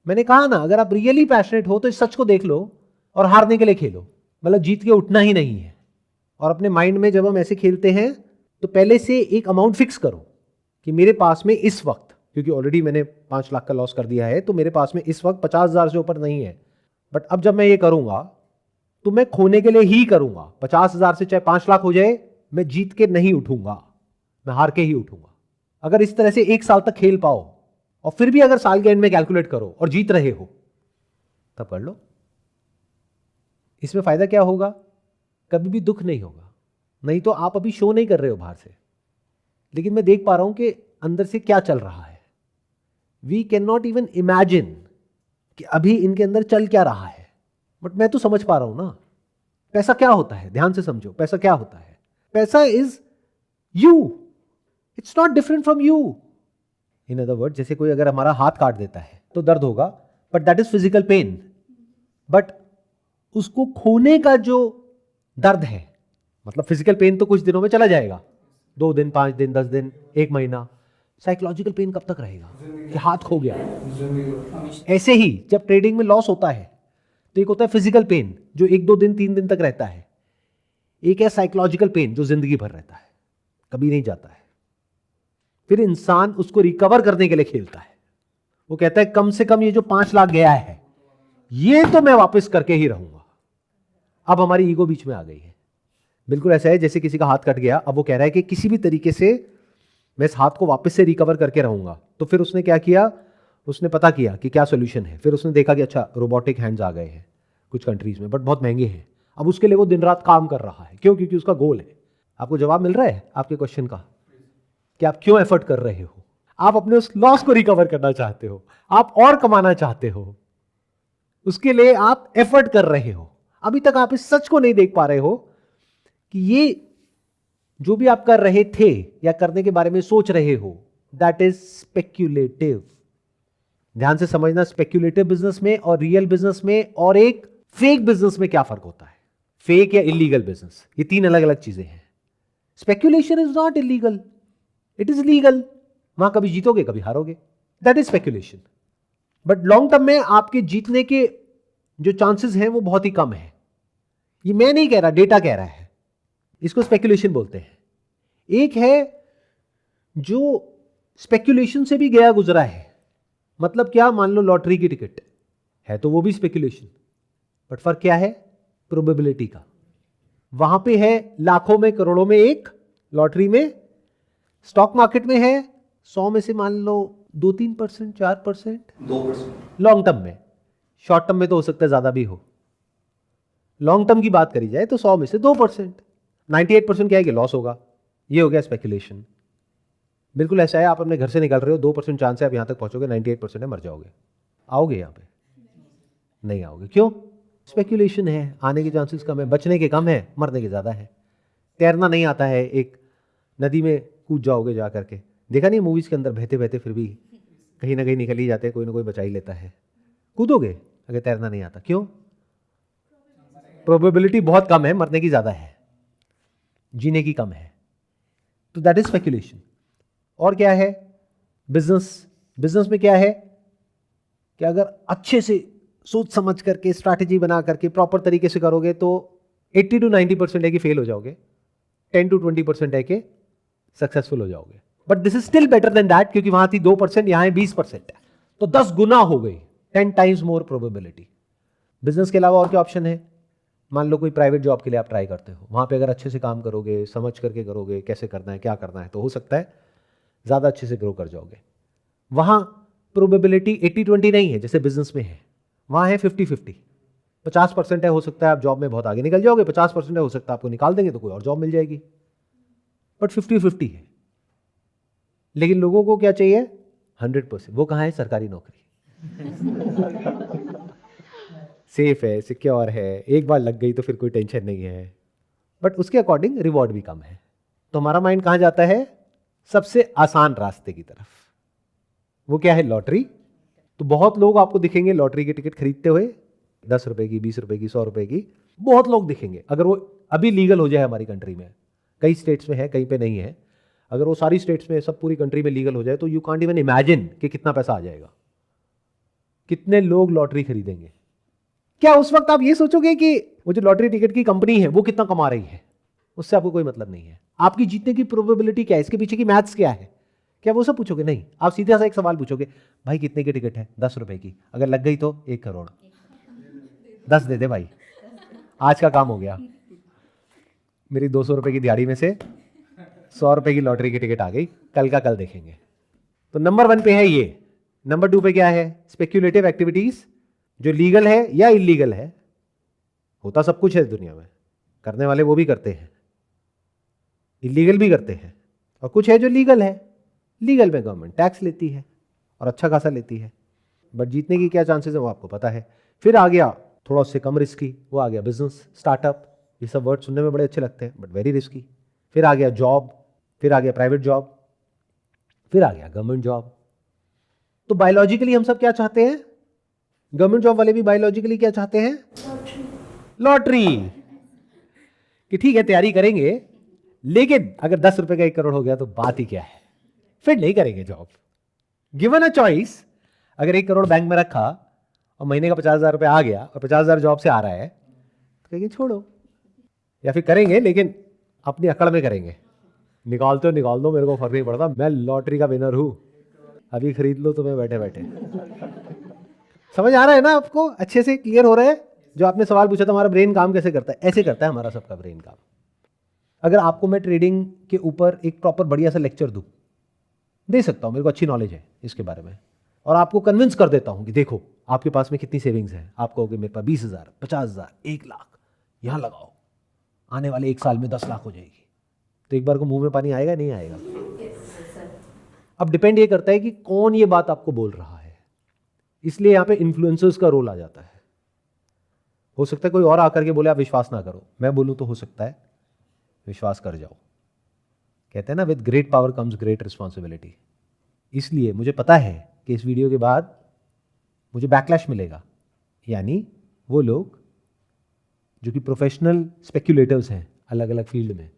S2: मैंने कहा ना, अगर आप रियली पैशनेट हो तो इस सच को देख लो और हारने के लिए खेलो, मतलब जीत के उठना ही नहीं है। और अपने माइंड में जब हम ऐसे खेलते हैं तो पहले से एक अमाउंट फिक्स करो कि मेरे पास में इस वक्त, क्योंकि ऑलरेडी मैंने 5 लाख का लॉस कर दिया है, तो मेरे पास में इस वक्त 50,000 से ऊपर नहीं है। बट अब जब मैं ये करूंगा तो मैं खोने के लिए ही करूंगा। 50,000 से चाहे 5 लाख हो जाए, मैं जीत के नहीं उठूंगा, मैं हार के ही उठूंगा। अगर इस तरह से 1 साल तक खेल पाओ और फिर भी अगर साल के एंड में कैलकुलेट करो और जीत रहे हो, तब कर लो। इसमें फायदा क्या होगा? कभी भी दुख नहीं होगा। नहीं तो आप अभी शो नहीं कर रहे हो बाहर से, लेकिन मैं देख पा रहा हूं कि अंदर से क्या चल रहा है। We can not even imagine कि अभी इनके अंदर चल क्या रहा है, बट मैं तो समझ पा रहा हूं ना। पैसा क्या होता है? ध्यान से समझो, पैसा क्या होता है? पैसा is you, it's not different from you. In other word, जैसे कोई अगर हमारा हाथ काट देता है तो दर्द होगा, but that is physical pain. But उसको खोने का जो दर्द है, मतलब फिजिकल पेन तो कुछ दिनों में चला जाएगा, 2 दिन, 5 दिन, 10 दिन, 1 महीना। साइकोलॉजिकल पेन कब तक रहेगा कि हाथ खो गया? ऐसे ही जब ट्रेडिंग में लॉस होता है तो एक होता है फिजिकल पेन जो 1-2 दिन, 3 दिन तक रहता है। एक है साइकोलॉजिकल पेन जो जिंदगी भर रहता है, कभी नहीं जाता है। फिर इंसान उसको रिकवर करने के लिए खेलता है। वो कहता है कम से कम ये जो 5 लाख गया है ये तो मैं वापस करके ही रहूंगा। अब हमारी ईगो बीच में आ गई है। बिल्कुल ऐसा है जैसे किसी का हाथ कट गया, अब वो कह रहा है कि किसी भी तरीके से मैं इस हाथ को वापस से रिकवर करके रहूंगा। तो फिर उसने क्या किया? उसने पता किया कि क्या सोल्यूशन है। फिर उसने देखा कि अच्छा रोबोटिक हैंड्स आ गए हैं कुछ कंट्रीज में, बट बहुत महंगे हैं। अब उसके लिए वो दिन रात काम कर रहा है। क्यों? क्योंकि उसका गोल है। आपको जवाब मिल रहा है आपके क्वेश्चन का कि आप क्यों एफर्ट कर रहे हो? आप अपने उस लॉस को रिकवर करना चाहते हो, आप और कमाना चाहते हो, उसके लिए आप एफर्ट कर रहे हो। अभी तक आप इस सच को नहीं देख पा रहे हो कि ये जो भी आप कर रहे थे या करने के बारे में सोच रहे हो, दैट इज स्पेक्यूलेटिव। ध्यान से समझना, स्पेक्यूलेटिव बिजनेस में और रियल बिजनेस में और एक फेक बिजनेस में क्या फर्क होता है। फेक या इलीगल बिजनेस, ये 3 अलग अलग चीजें हैं। Speculation is not illegal, it is legal. वहां कभी जीतोगे कभी हारोगे, that is speculation. But long term में आपके जीतने के जो चांसेस हैं वो बहुत ही कम है। ये मैं नहीं कह रहा, डेटा कह रहा है। इसको स्पेक्यूलेशन बोलते हैं। एक है जो स्पेक्यूलेशन से भी गया गुजरा है। मतलब क्या? मान लो लॉटरी की टिकट है तो वो भी स्पेक्यूलेशन, बट फर्क क्या है? प्रोबेबिलिटी का। वहां पे है लाखों में, करोड़ों में एक, लॉटरी में, स्टॉक मार्केट में है 100 में से मान लो 2-3%, 4%,
S1: 2%।
S2: लॉन्ग टर्म में। शॉर्ट टर्म में तो हो सकता है ज्यादा भी हो। लॉन्ग टर्म की बात करी जाए तो 100 में से 2%, 98% क्या है कि लॉस होगा। ये हो गया स्पेक्यूलेशन। बिल्कुल ऐसा है, आप अपने घर से निकल रहे हो, 2% चांस है आप यहां तक पहुंचोगे, 98% है मर जाओगे। आओगे यहां पे? नहीं आओगे। क्यों? स्पेक्यूलेशन है, आने के चांसेस कम है, बचने के कम है, मरने के ज्यादा है। तैरना नहीं आता है, एक नदी में कूद जाओगे जा करके। देखा नहीं मूवीज के अंदर, बहते बहते फिर भी कहीं ना कहीं निकल ही जाते हैं, कोई ना कोई बचा ही लेता है। कूदोगे अगर तैरना नहीं आता। क्यों? प्रोबेबिलिटी बहुत कम है, मरने की ज्यादा है, जीने की कम है। तो दैट इज स्पेक्यूलेशन। और क्या है? बिजनेस। बिजनेस में क्या है कि अगर अच्छे से सोच समझ करके, स्ट्रैटेजी बना करके, प्रॉपर तरीके से करोगे तो 80 to 90% है कि फेल हो जाओगे, 10 to 20% है कि सक्सेसफुल हो जाओगे। But this is still better than that, क्योंकि वहां थी 2%, यहां है 20%, तो 10 गुना हो गई, 10 टाइम्स मोर प्रोबेबिलिटी। बिजनेस के अलावा और क्या ऑप्शन है? मान लो कोई प्राइवेट जॉब के लिए आप ट्राई करते हो, वहां पे अगर अच्छे से काम करोगे, समझ करके करोगे कैसे करना है, क्या करना है, तो हो सकता है ज़्यादा अच्छे से ग्रो कर जाओगे। वहां प्रोबेबिलिटी 80-20 नहीं है जैसे बिजनेस में है, वहां है 50-50। 50% है, हो सकता है आप जॉब में बहुत आगे निकल जाओगे, 50% है, हो सकता है आपको निकाल देंगे तो कोई और जॉब मिल जाएगी। बट 50-50 है। लेकिन लोगों को क्या चाहिए? 100%। वो कहाँ है? सरकारी नौकरी। सेफ है, सिक्योर है, एक बार लग गई तो फिर कोई टेंशन नहीं है, बट उसके अकॉर्डिंग रिवॉर्ड भी कम है। तो हमारा माइंड कहाँ जाता है? सबसे आसान रास्ते की तरफ। वो क्या है? लॉटरी। तो बहुत लोग आपको दिखेंगे लॉटरी की टिकट खरीदते हुए, 10 रुपए की, 20 रुपए की, 100 रुपए की, बहुत लोग दिखेंगे। अगर वो अभी लीगल हो जाए हमारी कंट्री में, कई स्टेट्स में है, कहीं पे नहीं है, अगर वो सारी स्टेट्स में, सब पूरी कंट्री में लीगल हो जाए तो यू कांट इवन इमेजिन कि कितना पैसा आ जाएगा, कितने लोग लॉटरी खरीदेंगे। क्या उस वक्त आप ये सोचोगे कि वो जो लॉटरी टिकट की कंपनी है वो कितना कमा रही है? उससे आपको कोई मतलब नहीं है। आपकी जीतने की प्रोबेबिलिटी क्या है, इसके पीछे की मैथ्स क्या है, क्या वो सब पूछोगे? नहीं, आप सीधा सा एक सवाल पूछोगे, भाई कितने की टिकट है? 10 रुपए की, अगर लग गई तो 1 करोड़। 10 दे दे भाई, आज का काम हो गया। मेरी 200 रुपए की दिहाड़ी में से 100 रुपए की लॉटरी की टिकट आ गई, कल का कल देखेंगे। तो नंबर 1 पे है ये। नंबर 2 पे क्या है? स्पेक्यूलेटिव एक्टिविटीज, जो लीगल है या इलीगल है। होता सब कुछ है इस दुनिया में, करने वाले वो भी करते हैं, इलीगल भी करते हैं, और कुछ है जो लीगल है। लीगल में गवर्नमेंट टैक्स लेती है और अच्छा खासा लेती है, बट जीतने की क्या चांसेस है वो आपको पता है। फिर आ गया थोड़ा उससे कम रिस्की, वो आ गया बिजनेस, स्टार्टअप। ये सब वर्ड सुनने में बड़े अच्छे लगते हैं बट वेरी रिस्की। फिर आ गया जॉब, फिर आ गया प्राइवेट जॉब, फिर आ गया गवर्नमेंट जॉब। तो बायोलॉजिकली हम सब क्या चाहते हैं? गवर्नमेंट जॉब वाले भी बायोलॉजिकली क्या चाहते हैं? लॉटरी। कि ठीक है तैयारी करेंगे, लेकिन अगर 10 रुपए का 1 करोड़ हो गया तो बात ही क्या है, फिर नहीं करेंगे जॉब। गिवन अ चॉइस, अगर 1 करोड़ बैंक में रखा और महीने का 50,000 रुपए आ गया और 50,000 जॉब से आ रहा है, तो कहेंगे छोड़ो, या फिर करेंगे लेकिन अपनी अकड़ में करेंगे, निकालते हो निकाल दो, मेरे को फर्क नहीं पड़ता, मैं लॉटरी का विनर हूं, अभी खरीद लो तुम्हें बैठे बैठे। समझ आ रहा है ना आपको? अच्छे से क्लियर हो रहा है? जो आपने सवाल पूछा था हमारा ब्रेन काम कैसे करता है, ऐसे करता है हमारा सबका ब्रेन काम। अगर आपको मैं ट्रेडिंग के ऊपर एक प्रॉपर बढ़िया सा लेक्चर दूं, दे सकता हूं, मेरे को अच्छी नॉलेज है इसके बारे में, और आपको कन्विंस कर देता हूं कि देखो आपके पास में कितनी सेविंग्स है, आप कहोगे मेरे पास 20,000, 50,000, 1 लाख, यहां लगाओ, आने वाले 1 साल में 10 लाख हो जाएगी, तो एक बार को मुंह में पानी आएगा नहीं आएगा? अब डिपेंड ये करता है कि कौन ये बात आपको बोल रहा है, इसलिए यहां पे इन्फ्लुएंसर्स का रोल आ जाता है। हो सकता है कोई और आकर के बोले आप विश्वास ना करो, मैं बोलूं तो हो सकता है विश्वास कर जाओ। कहते हैं ना, with great power comes great responsibility. इसलिए मुझे पता है कि इस वीडियो के बाद मुझे बैकलैश मिलेगा, यानी वो लोग जो कि प्रोफेशनल स्पेक्यूलेटर्स हैं अलग अलग फील्ड में,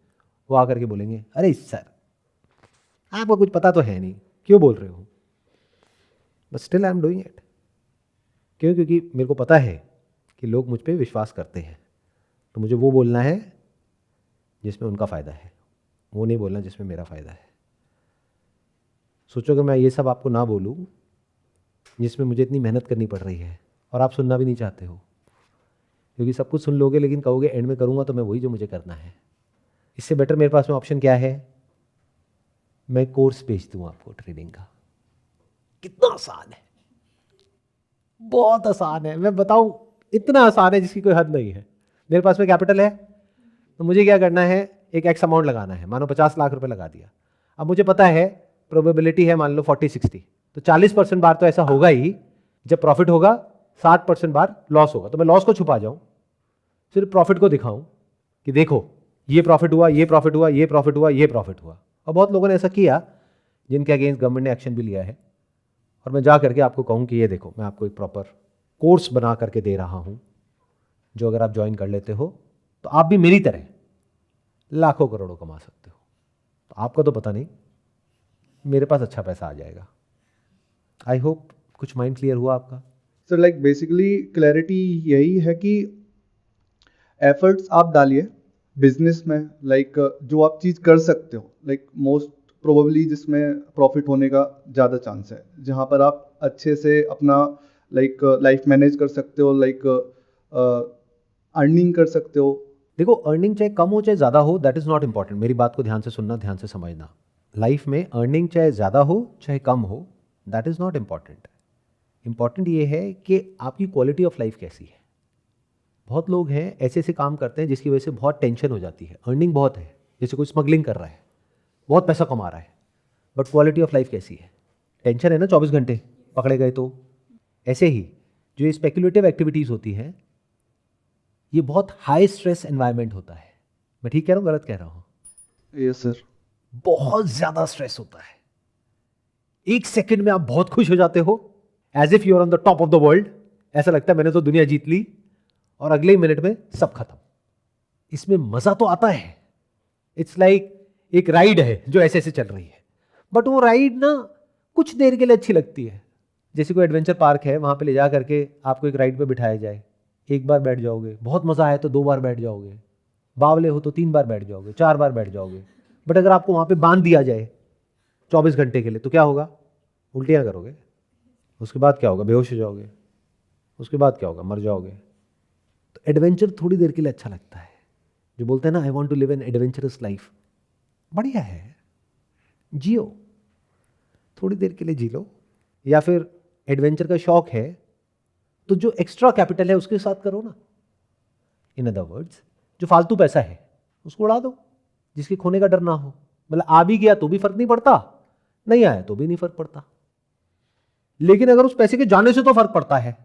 S2: वो आकर के बोलेंगे अरे सर आपको कुछ पता तो है नहीं, क्यों बोल रहे हो? But still I am doing it. क्यों? क्योंकि मेरे को पता है कि लोग मुझ पर विश्वास करते हैं, तो मुझे वो बोलना है जिसमें उनका फ़ायदा है, वो नहीं बोलना जिसमें मेरा फ़ायदा है। सोचो कि मैं ये सब आपको ना बोलूं जिसमें मुझे इतनी मेहनत करनी पड़ रही है और आप सुनना भी नहीं चाहते हो, क्योंकि सब कुछ सुन लोगे लेकिन कहोगे एंड में करूँगा तो मैं वही जो मुझे करना है। इससे बेटर मेरे पास में ऑप्शन क्या है? मैं कोर्स बेच दूँ आपको ट्रेडिंग का। कितना आसान है, बहुत आसान है, मैं बताऊँ इतना आसान है जिसकी कोई हद नहीं है। मेरे पास में कैपिटल है तो मुझे क्या करना है, एक एक्स अमाउंट लगाना है, मानो 50 लाख रुपए लगा दिया। अब मुझे पता है प्रोबेबिलिटी है मान लो 40-60, तो 40% बार तो ऐसा होगा ही जब प्रॉफिट होगा, 60% बार लॉस होगा। तो मैं लॉस को छुपा जाऊं, सिर्फ प्रॉफिट को दिखाऊं कि देखो ये प्रॉफिट हुआ, ये प्रॉफिट हुआ, ये प्रॉफिट हुआ, ये प्रॉफिट हुआ। और बहुत लोगों ने ऐसा किया जिनके अगेंस्ट गवर्नमेंट ने एक्शन भी लिया है, और मैं जा करके आपको कहूँ कि ये देखो मैं आपको एक प्रॉपर कोर्स बना करके दे रहा हूँ, जो अगर आप ज्वाइन कर लेते हो तो आप भी मेरी तरह लाखों करोड़ों कमा सकते हो। तो आपका तो पता नहीं, मेरे पास अच्छा पैसा आ जाएगा। आई होप कुछ माइंड क्लियर हुआ आपका।
S1: सर लाइक बेसिकली क्लैरिटी यही है कि एफर्ट्स आप डालिए बिजनेस में, लाइक जो आप चीज़ कर सकते हो, लाइक मोस्ट प्रोबेबली जिसमें प्रॉफिट होने का ज़्यादा चांस है, जहाँ पर आप अच्छे से अपना लाइक लाइफ मैनेज कर सकते हो, लाइक अर्निंग कर सकते हो।
S2: देखो अर्निंग चाहे कम हो चाहे ज़्यादा हो, दैट इज़ नॉट इंपॉर्टेंट। मेरी बात को ध्यान से सुनना, ध्यान से समझना। लाइफ में अर्निंग चाहे ज़्यादा हो चाहे कम हो, that is not important. Important ये है कि आपकी क्वालिटी ऑफ लाइफ कैसी है। बहुत लोग हैं ऐसे ऐसे काम करते हैं जिसकी वजह से बहुत टेंशन हो जाती है, अर्निंग बहुत है, जैसे कोई स्मगलिंग कर रहा है, बहुत पैसा कमा रहा है, बट क्वालिटी ऑफ लाइफ कैसी है? टेंशन है ना 24 घंटे, पकड़े गए तो। ऐसे ही जो ये स्पेकुलेटिव एक्टिविटीज़ होती हैं, ये बहुत हाई स्ट्रेस एनवायरनमेंट होता है। मैं ठीक कह रहा हूँ, गलत कह रहा हूँ?
S1: Yes sir.
S2: बहुत ज़्यादा स्ट्रेस होता है। एक सेकंड में आप बहुत खुश हो जाते हो, as if you are on the top of the world. ऐसा लगता है मैंने तो दुनिया जीत ली, और अगले ही मिनट में सब खत्म। इसमें मजा तो आता है, इट्स लाइक एक राइड है जो ऐसे ऐसे चल रही है, बट वो राइड ना कुछ देर के लिए अच्छी लगती है। जैसे कोई एडवेंचर पार्क है, वहां पे ले जा करके आपको एक राइड पे बिठाया जाए, एक बार बैठ जाओगे, बहुत मजा आया तो 2 बार बैठ जाओगे, बावले हो तो 3 बार बैठ जाओगे, 4 बार बैठ जाओगे। बट अगर आपको वहां पे बांध दिया जाए 24 घंटे के लिए, तो क्या होगा? उल्टियां करोगे, उसके बाद क्या होगा? बेहोश हो जाओगे, उसके बाद क्या होगा? मर जाओगे। तो एडवेंचर थोड़ी देर के लिए अच्छा लगता है। जो बोलते हैं ना, I want to live an adventurous life, बढ़िया है, जियो, थोड़ी देर के लिए जी लो। या फिर एडवेंचर का शौक है तो जो एक्स्ट्रा कैपिटल है उसके साथ करो ना। इन अदर वर्ड्स, जो फालतू पैसा है उसको उड़ा दो, जिसके खोने का डर ना हो। मतलब आ भी गया तो भी फर्क नहीं पड़ता, नहीं आया तो भी नहीं फर्क पड़ता। लेकिन अगर उस पैसे के जाने से तो फर्क पड़ता है,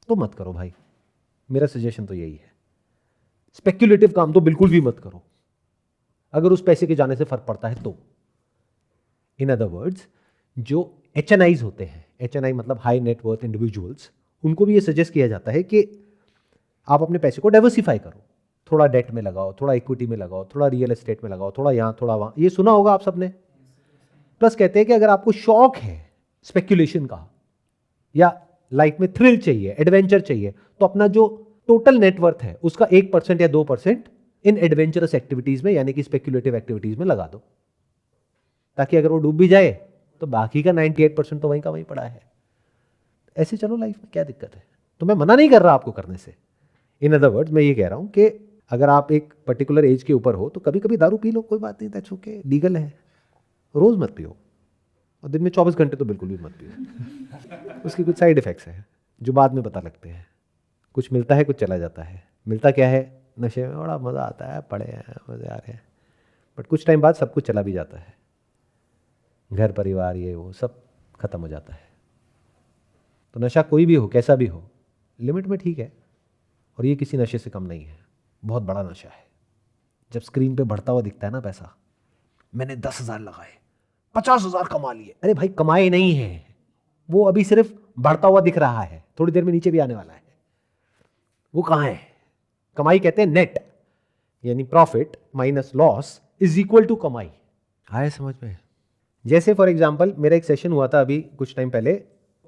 S2: तो मत करो भाई। मेरा सजेशन तो यही है, स्पेक्युलेटिव काम तो बिल्कुल भी मत करो अगर उस पैसे के जाने से फर्क पड़ता है तो। इन अदर वर्ड्स, जो HNIs होते हैं, HNI मतलब हाई नेटवर्थ इंडिविजुअल्स, उनको भी ये सजेस्ट किया जाता है कि आप अपने पैसे को डाइवर्सिफाई करो। थोड़ा डेट में लगाओ, थोड़ा इक्विटी में लगाओ, थोड़ा रियल एस्टेट में लगाओ, थोड़ा यहाँ थोड़ा वहाँ, ये सुना होगा आप सबने। प्लस कहते हैं कि अगर आपको शौक है स्पेक्युलेशन का, या लाइफ में थ्रिल चाहिए, एडवेंचर चाहिए, तो अपना जो टोटल नेटवर्थ है उसका 1% या 2% इन एडवेंचरस एक्टिविटीज में, यानी कि स्पेक्युलेटिव एक्टिविटीज में लगा दो, ताकि अगर वो डूब भी जाए तो बाकी का 98% तो वहीं का वहीं पड़ा है। ऐसे चलो लाइफ में, क्या दिक्कत है? तो मैं मना नहीं कर रहा आपको करने से। इन अदर वर्ड्स, मैं ये कह रहा हूं कि अगर आप एक पर्टिकुलर एज के ऊपर हो तो कभी कभी दारू पी लो, कोई बात नहीं, दैट्स ओके, लीगल है। रोज मत पियो, और दिन में 24 घंटे तो बिल्कुल भी मत पियो। उसके कुछ साइड इफेक्ट्स हैं जो बाद में पता लगते हैं। कुछ मिलता है, कुछ चला जाता है। मिलता क्या है? नशे में बड़ा मज़ा आता है, पड़े हैं, मज़े आ रहे हैं, बट कुछ टाइम बाद सब कुछ चला भी जाता है। घर परिवार ये वो सब खत्म हो जाता है। तो नशा कोई भी हो, कैसा भी हो, लिमिट में ठीक है, और ये किसी नशे से कम नहीं है, बहुत बड़ा नशा है। जब स्क्रीन पे बढ़ता हुआ दिखता है ना पैसा, मैंने 10,000 लगाए, 50,000 कमा लिए, अरे भाई कमाए नहीं है, वो अभी सिर्फ बढ़ता हुआ दिख रहा है, थोड़ी देर में नीचे भी आने वाला है। वो कहाँ है? कमाई कहते हैं नेट, यानी profit minus loss is equal to कमाई। आया समझ में? जैसे फॉर एग्जांपल मेरा एक सेशन हुआ था अभी कुछ टाइम पहले,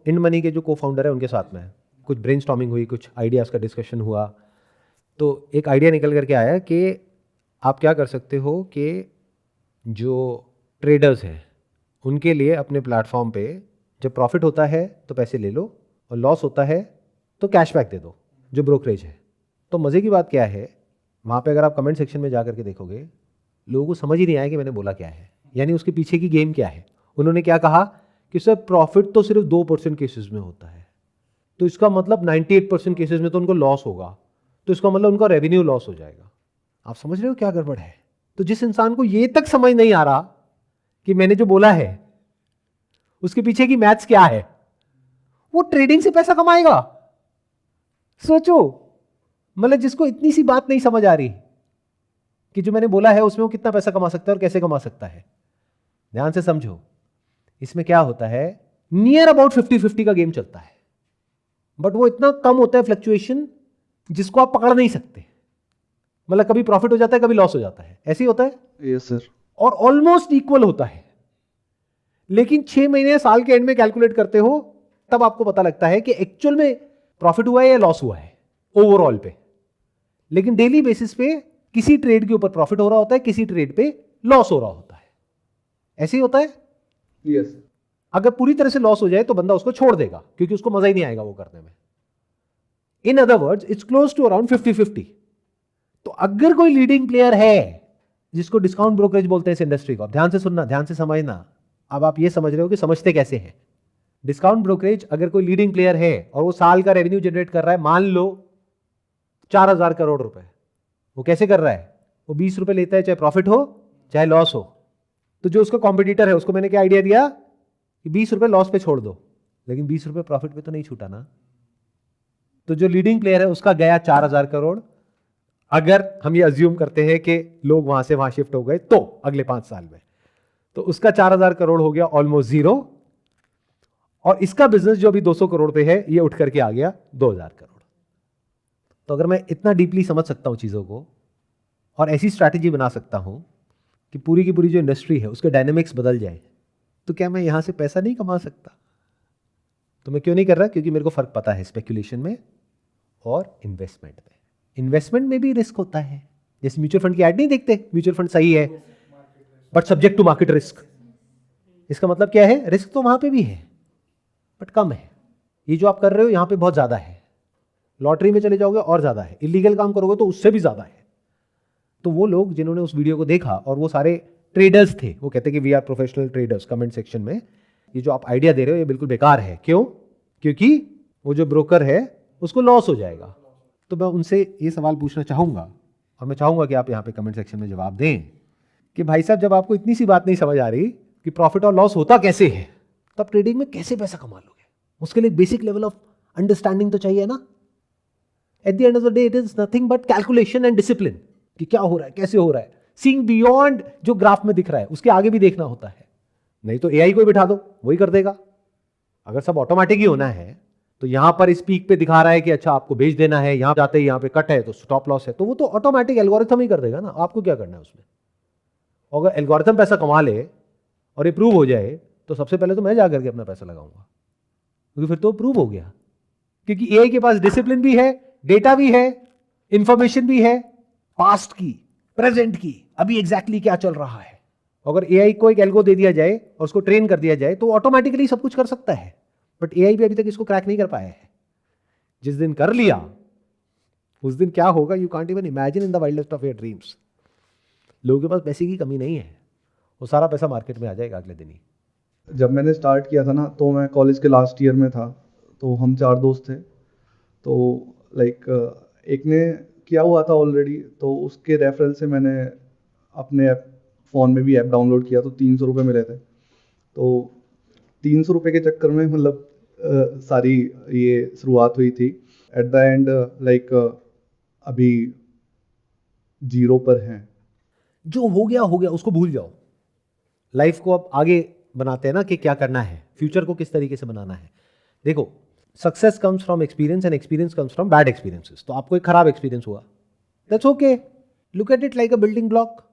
S2: इंड मनी के जो को फाउंडर है उनके साथ में, कुछ ब्रेनस्टॉर्मिंग हुई, कुछ आइडियाज़ का डिस्कशन हुआ। तो एक आइडिया निकल करके आया कि आप क्या कर सकते हो कि जो ट्रेडर्स हैं उनके लिए अपने प्लेटफॉर्म पे जब प्रॉफिट होता है तो पैसे ले लो, और लॉस होता है तो कैशबैक दे दो, जो ब्रोकरेज है। तो मज़े की बात क्या है, वहाँ पे अगर आप कमेंट सेक्शन में जा करके देखोगे, लोगों को समझ ही नहीं आया कि मैंने बोला क्या है, यानी उसके पीछे की गेम क्या है। उन्होंने क्या कहा कि सर प्रॉफिट तो सिर्फ 2% केसेस में होता है, तो इसका मतलब 98% केसेस में तो उनको लॉस होगा, तो इसका मतलब उनका रेवेन्यू लॉस हो जाएगा। आप समझ रहे हो क्या गड़बड़ है? तो जिस इंसान को ये तक समझ नहीं आ रहा कि मैंने जो बोला है उसके पीछे की मैथ्स क्या है, वो ट्रेडिंग से पैसा कमाएगा? सोचो, मतलब जिसको इतनी सी बात नहीं समझ आ रही कि जो मैंने बोला है उसमें वो कितना पैसा कमा सकता है और कैसे कमा सकता है। ध्यान से समझो, इसमें क्या होता है, नियर अबाउट 50-50 का गेम चलता है, बट वो इतना कम होता है फ्लक्चुएशन जिसको आप पकड़ नहीं सकते। मतलब कभी प्रॉफिट हो जाता है, कभी लॉस हो जाता है, ऐसे ही होता है।
S1: Yes sir.
S2: और ऑलमोस्ट इक्वल होता है, लेकिन 6 महीने साल के एंड में कैलकुलेट करते हो तब आपको पता लगता है कि एक्चुअल में प्रॉफिट हुआ है या लॉस हुआ है ओवरऑल पे। लेकिन डेली बेसिस पे किसी ट्रेड के ऊपर प्रॉफिट हो रहा होता है, किसी ट्रेड पे लॉस हो रहा होता है। ऐसे ही होता है।
S1: यस।
S2: अगर पूरी तरह से लॉस हो जाए तो बंदा उसको छोड़ देगा, क्योंकि उसको मजा ही नहीं आएगा वो करने में। In other words, it's close to around 50-50। तो अगर कोई लीडिंग प्लेयर है जिसको डिस्काउंट ब्रोकरेज बोलते हैं इस इंडस्ट्री को, ध्यान से सुनना, ध्यान से समझना। अब आप ये समझ रहे हो कि समझते कैसे हैं। डिस्काउंट ब्रोकरेज अगर कोई लीडिंग प्लेयर है और वो साल का रेवेन्यू जनरेट कर रहा है, मान लो 4,000 करोड़ रुपए, वो कैसे कर रहा है? वो 20 रुपए लेता है, चाहे प्रॉफिट हो चाहे लॉस हो। तो जो उसका कॉम्पिटिटर है उसको मैंने क्या आइडिया दिया कि 20 रुपए लॉस पे छोड़ दो, लेकिन 20 रुपए प्रॉफिट पे तो नहीं छूटा ना। तो जो लीडिंग प्लेयर है उसका गया 4000 करोड़। अगर हम ये अज्यूम करते हैं कि लोग वहां से वहां शिफ्ट हो गए तो अगले 5 साल में, तो उसका 4000 करोड़ हो गया ऑलमोस्ट जीरो, और इसका बिजनेस जो अभी 200 करोड़ पे है ये उठ करके आ गया 2000 करोड़। तो अगर मैं इतना डीपली समझ सकता हूं चीजों को और ऐसी स्ट्रैटेजी बना सकता हूं कि पूरी की पूरी जो इंडस्ट्री है उसके डायनेमिक्स बदल जाए, तो क्या मैं यहां से पैसा नहीं कमा सकता? तो मैं क्यों नहीं कर रहा? क्योंकि मेरे को फर्क पता है स्पेकुलेशन में और इन्वेस्टमेंट में। इन्वेस्टमेंट में भी रिस्क होता है, जैसे म्यूचुअल फंड की ऐड नहीं देखते, म्यूचुअल फंड सही है but subject to market risk. इसका मतलब क्या है? रिस्क तो वहां पे भी है बट कम है। ये जो आप कर रहे हो यहां पे बहुत ज्यादा है, लॉटरी में चले जाओगे और ज्यादा है, इलीगल काम करोगे तो उससे भी ज्यादा है। तो वो लोग जिन्होंने उस वीडियो को देखा और वो सारे ट्रेडर्स थे, वो कहते कि we are professional traders, comment section में ये जो आप आइडिया दे रहे हो ये बिल्कुल बेकार है। क्यों? क्योंकि वो जो ब्रोकर है उसको लॉस हो जाएगा। तो मैं उनसे ये सवाल पूछना चाहूंगा और मैं चाहूंगा कि आप यहाँ पे कमेंट सेक्शन में जवाब दें कि भाई साहब जब आपको इतनी सी बात नहीं समझ आ रही कि प्रॉफिट और लॉस होता कैसे है, तो आप ट्रेडिंग में कैसे पैसा कमा लोगे? उसके लिए बेसिक लेवल ऑफ अंडरस्टैंडिंग तो चाहिए ना। At the end of the day it is nothing but calculation and discipline कि क्या हो रहा है, कैसे हो रहा है, सीइंग बियॉन्ड जो ग्राफ में दिख रहा है उसके आगे भी देखना होता है। नहीं तो एआई को बिठा दो, वही कर देगा। अगर सब ऑटोमेटिक ही होना है तो यहां पर इस पीक पे दिखा रहा है कि अच्छा आपको बेच देना है, यहां जाते ही यहां पे कट है तो स्टॉप लॉस है, तो वो तो ऑटोमेटिक एल्गोरिथम ही कर देगा ना। आपको क्या करना है उसमें? अगर एल्गोरिथम पैसा कमा ले और ये प्रूव हो जाए तो सबसे पहले तो मैं जाकर के अपना पैसा लगाऊंगा, क्योंकि फिर तो प्रूव हो गया। क्योंकि एआई के पास डिसिप्लिन भी है, डेटा भी है, इंफॉर्मेशन भी है, पास्ट की, प्रेजेंट की, अभी एग्जैक्टली क्या चल रहा है। अगर एआई को एक एल्गो दे दिया जाए और उसको ट्रेन कर दिया जाए तो ऑटोमेटिकली सब कुछ कर सकता है। बट एआई भी अभी तक इसको क्रैक नहीं कर पाया है। जिस दिन कर लिया उस दिन क्या होगा, you can't even imagine in the wildest of your dreams. लोगों के पास पैसे की कमी नहीं है, वो सारा पैसा मार्केट में आ जाएगा अगले दिन ही।
S1: जब मैंने स्टार्ट किया था ना, तो मैं कॉलेज के लास्ट ईयर में था, तो हम 4 दोस्त थे। तो लाइक एक ने किया हुआ था ऑलरेडी, तो उसके रेफरल से मैंने अपने फ़ोन में भी ऐप डाउनलोड किया, तो 300 रुपये मिले थे। तो 300 रुपये के चक्कर में मतलब सारी ये शुरुआत हुई थी। एट द एंड लाइक अभी 0 पर हैं।
S2: जो हो गया उसको भूल जाओ। लाइफ को अब आगे बनाते हैं ना कि क्या करना है, फ्यूचर को किस तरीके से बनाना है। देखो, success comes from experience and experience comes from bad experiences. तो आपको एक खराब एक्सपीरियंस हुआ, that's okay, look at it like a building block.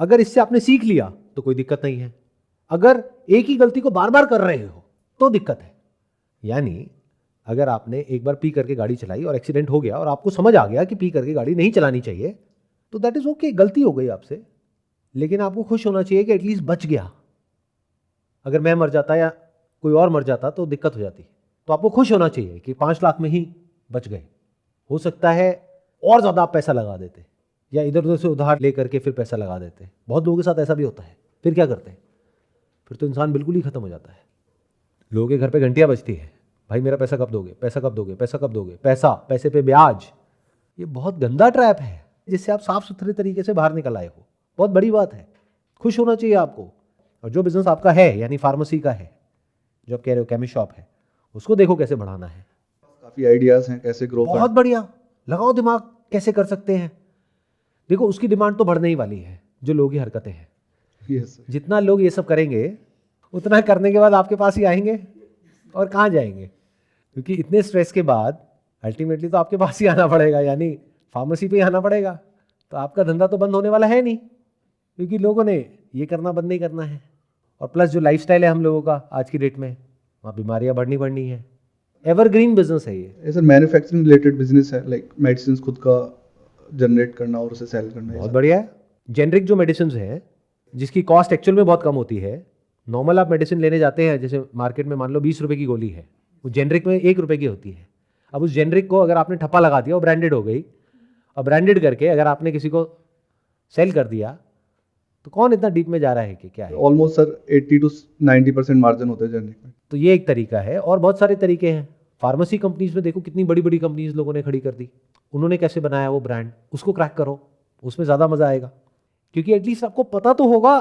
S2: अगर इससे आपने सीख लिया तो कोई दिक्कत नहीं है। अगर एक ही गलती को बार बार कर रहे हो तो दिक्कत है। यानी अगर आपने एक बार पी करके गाड़ी चलाई और एक्सीडेंट हो गया और आपको समझ आ गया कि पी करके गाड़ी नहीं चलानी चाहिए, तो दैट इज ओके, गलती हो गई आपसे, लेकिन आपको खुश होना चाहिए कि एटलीस्ट बच गया। अगर मैं मर जाता या कोई और मर जाता तो दिक्कत हो जाती। तो आपको खुश होना चाहिए कि 5 लाख में ही बच गए। हो सकता है और ज़्यादा आप पैसा लगा देते या इधर उधर से उधार ले करके फिर पैसा लगा देते। बहुत लोगों के साथ ऐसा भी होता है। फिर क्या करते हैं? फिर तो इंसान बिल्कुल ही खत्म हो जाता है। लोगों के घर पे घंटियां बजती है, भाई मेरा पैसा कब दोगे, पैसा कब दोगे, पैसा कब दोगे, पैसा, पैसे पे ब्याज। ये बहुत गंदा ट्रैप है जिससे आप साफ सुथरे तरीके से बाहर निकल आए हो। बहुत बड़ी बात है, खुश होना चाहिए आपको। और जो बिजनेस आपका है, यानी फार्मेसी का है, जो आप कह रहे हो केमिस्ट शॉप है, उसको देखो कैसे बढ़ाना है।
S1: काफ़ी आइडियाज़ हैं कैसे ग्रो
S2: बहुत बढ़िया, लगाओ दिमाग कैसे कर सकते हैं। देखो, उसकी डिमांड तो बढ़ने ही वाली है जो लोग की हरकतें हैं।
S1: यस,
S2: जितना लोग ये सब करेंगे उतना करने के बाद आपके पास ही आएंगे और कहाँ जाएंगे, क्योंकि इतने स्ट्रेस के बाद अल्टीमेटली तो आपके पास ही आना पड़ेगा, यानी फार्मेसी पे ही आना पड़ेगा। तो आपका धंधा तो बंद होने वाला है नहीं, क्योंकि लोगों ने ये करना बंद नहीं करना है। और प्लस जो लाइफस्टाइल है हम लोगों का आज की डेट में, वहाँ बीमारियाँ बढ़नी है। एवरग्रीन बिजनेस है ये।
S1: सर मैन्युफैक्चरिंग रिलेटेड बिजनेस है, लाइक मेडिसिन खुद का जनरेट करना और उसे सेल करना।
S2: बहुत बढ़िया है। जेनरिक जो मेडिसिन है जिसकी कॉस्ट एक्चुअल में बहुत कम होती है, नॉर्मल आप मेडिसिन लेने जाते हैं, जैसे मार्केट में मान लो 20 रुपए की गोली है, वो जेनरिक में 1 रुपए की होती है। अब उस जेनरिक को अगर आपने ठप्पा लगा दिया, वो ब्रांडेड हो गई, और ब्रांडेड करके अगर आपने किसी को सेल कर दिया तो कौन इतना डीप में जा रहा है कि क्या है।
S1: ऑलमोस्ट सर 80 to 90% मार्जिन होता है जेनरिक में।
S2: तो ये एक तरीका है, और बहुत सारे तरीके हैं। फार्मेसी कंपनीज में देखो कितनी बड़ी बड़ी कंपनीज लोगों ने खड़ी कर दी, उन्होंने कैसे बनाया वो ब्रांड, उसको क्रैक करो, उसमें ज़्यादा मज़ा आएगा। क्योंकि एटलीस्ट आपको पता तो होगा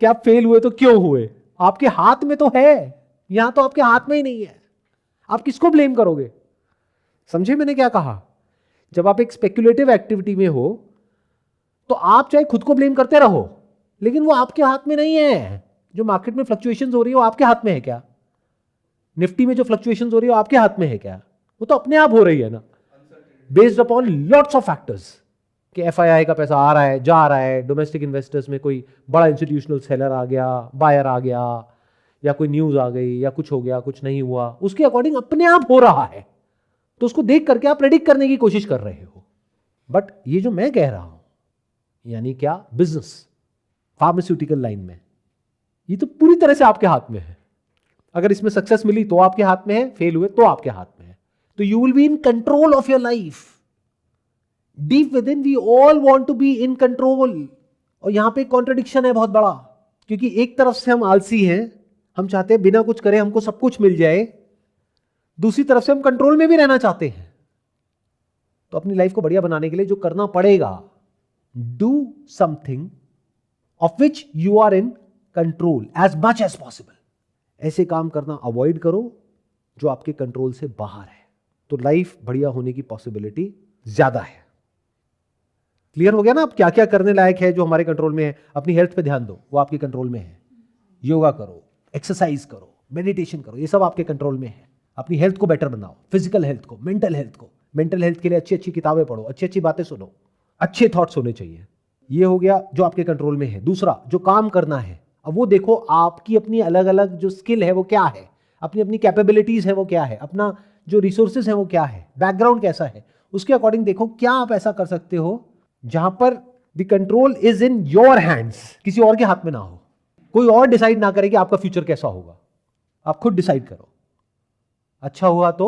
S2: कि आप फेल हुए तो क्यों हुए, आपके हाथ में तो है, यहां तो आपके हाथ में ही नहीं है, आप किसको ब्लेम करोगे? समझे मैंने क्या कहा? जब आप एक स्पेक्युलेटिव एक्टिविटी में हो तो आप चाहे खुद को ब्लेम करते रहो, लेकिन वो आपके हाथ में नहीं है। जो मार्केट में फ्लक्चुएशंस हो रही है वो आपके हाथ में है क्या? निफ्टी में जो फ्लक्चुएशंस हो रही है वो आपके हाथ में है क्या? वो तो अपने आप हो रही है ना, based upon lots of factors, कि एफआईआई का पैसा आ रहा है, जा रहा है, डोमेस्टिक इन्वेस्टर्स में कोई बड़ा इंस्टीट्यूशनल सेलर आ गया, बायर आ गया, या कोई न्यूज आ गई, या कुछ हो गया, कुछ नहीं हुआ, उसके अकॉर्डिंग अपने आप हो रहा है। तो उसको देख करके आप प्रेडिक्ट करने की कोशिश कर रहे हो। बट ये जो मैं कह रहा हूं, यानी क्या, बिजनेस, फार्मास्यूटिकल लाइन में, ये तो पूरी तरह से आपके हाथ में है। अगर इसमें सक्सेस मिली तो आपके हाथ में है, फेल हुए तो आपके हाथ में है। तो you will be in control of your life. Deep within we all want to be in control. और यहां पे कॉन्ट्रडिक्शन है बहुत बड़ा, क्योंकि एक तरफ से हम आलसी हैं, हम चाहते हैं बिना कुछ करे हमको सब कुछ मिल जाए, दूसरी तरफ से हम कंट्रोल में भी रहना चाहते हैं। तो अपनी लाइफ को बढ़िया बनाने के लिए जो करना पड़ेगा, do something of which you are in control as much as possible. ऐसे काम करना अवॉइड करो जो आपके कंट्रोल से बाहर है, तो लाइफ बढ़िया होने की पॉसिबिलिटी ज्यादा है। क्लियर हो गया ना? अब क्या क्या करने लायक है जो हमारे कंट्रोल में है? अपनी हेल्थ पे ध्यान दो, वो आपके कंट्रोल में है। योगा करो, एक्सरसाइज करो, मेडिटेशन करो, ये सब आपके कंट्रोल में है। अपनी हेल्थ को बेटर बनाओ, फिजिकल हेल्थ को, मेंटल हेल्थ को। मेंटल हेल्थ के लिए अच्छी अच्छी किताबें पढ़ो, अच्छी अच्छी बातें सुनो, अच्छे थॉट्स होने चाहिए। ये हो गया जो आपके कंट्रोल में है। दूसरा, जो काम करना है, अब वो देखो आपकी अपनी अलग अलग जो स्किल है वो क्या है, अपनी अपनी कैपेबिलिटीज है वो क्या है, अपना जो रिसोर्सेज है वो क्या है, बैकग्राउंड कैसा है, उसके अकॉर्डिंग देखो क्या आप ऐसा कर सकते हो जहां पर the control is in your hands, किसी और के हाथ में ना हो। कोई और डिसाइड ना करे कि आपका फ्यूचर कैसा होगा, आप खुद डिसाइड करो। अच्छा हुआ तो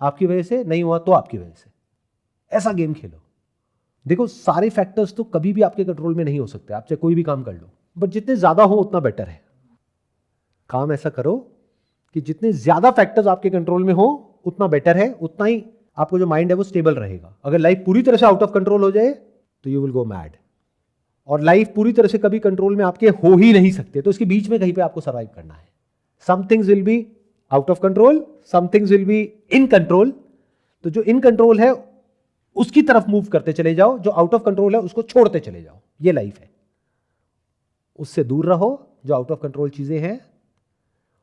S2: आपकी वजह से, नहीं हुआ तो आपकी वजह से। ऐसा गेम खेलो। देखो, सारे फैक्टर्स तो कभी भी आपके कंट्रोल में नहीं हो सकते, आप चाहे कोई भी काम कर लो, बट जितने ज्यादा हो उतना बेटर है। काम ऐसा करो कि जितने ज्यादा फैक्टर्स आपके कंट्रोल में हो उतना बेटर है, उतना ही आपको जो माइंड है वो स्टेबल रहेगा। अगर लाइफ पूरी तरह से आउट ऑफ कंट्रोल हो जाए तो यू विल गो मैड। और लाइफ पूरी तरह से कभी कंट्रोल में आपके हो ही नहीं सकते, तो इसके बीच में कहीं पे आपको सर्वाइव करना है। Some things will be out of control, some things will be in control. तो जो इन कंट्रोल है उसकी तरफ मूव करते चले जाओ, जो आउट ऑफ कंट्रोल है उसको छोड़ते चले जाओ। ये लाइफ है। उससे दूर रहो जो आउट ऑफ कंट्रोल चीजें हैं,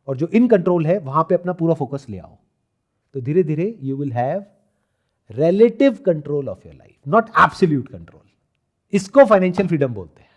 S2: और जो इन कंट्रोल है वहां पे अपना पूरा फोकस ले आओ। तो धीरे धीरे you will have relative control of your life, not absolute control. इसको फाइनेंशियल फ्रीडम बोलते हैं।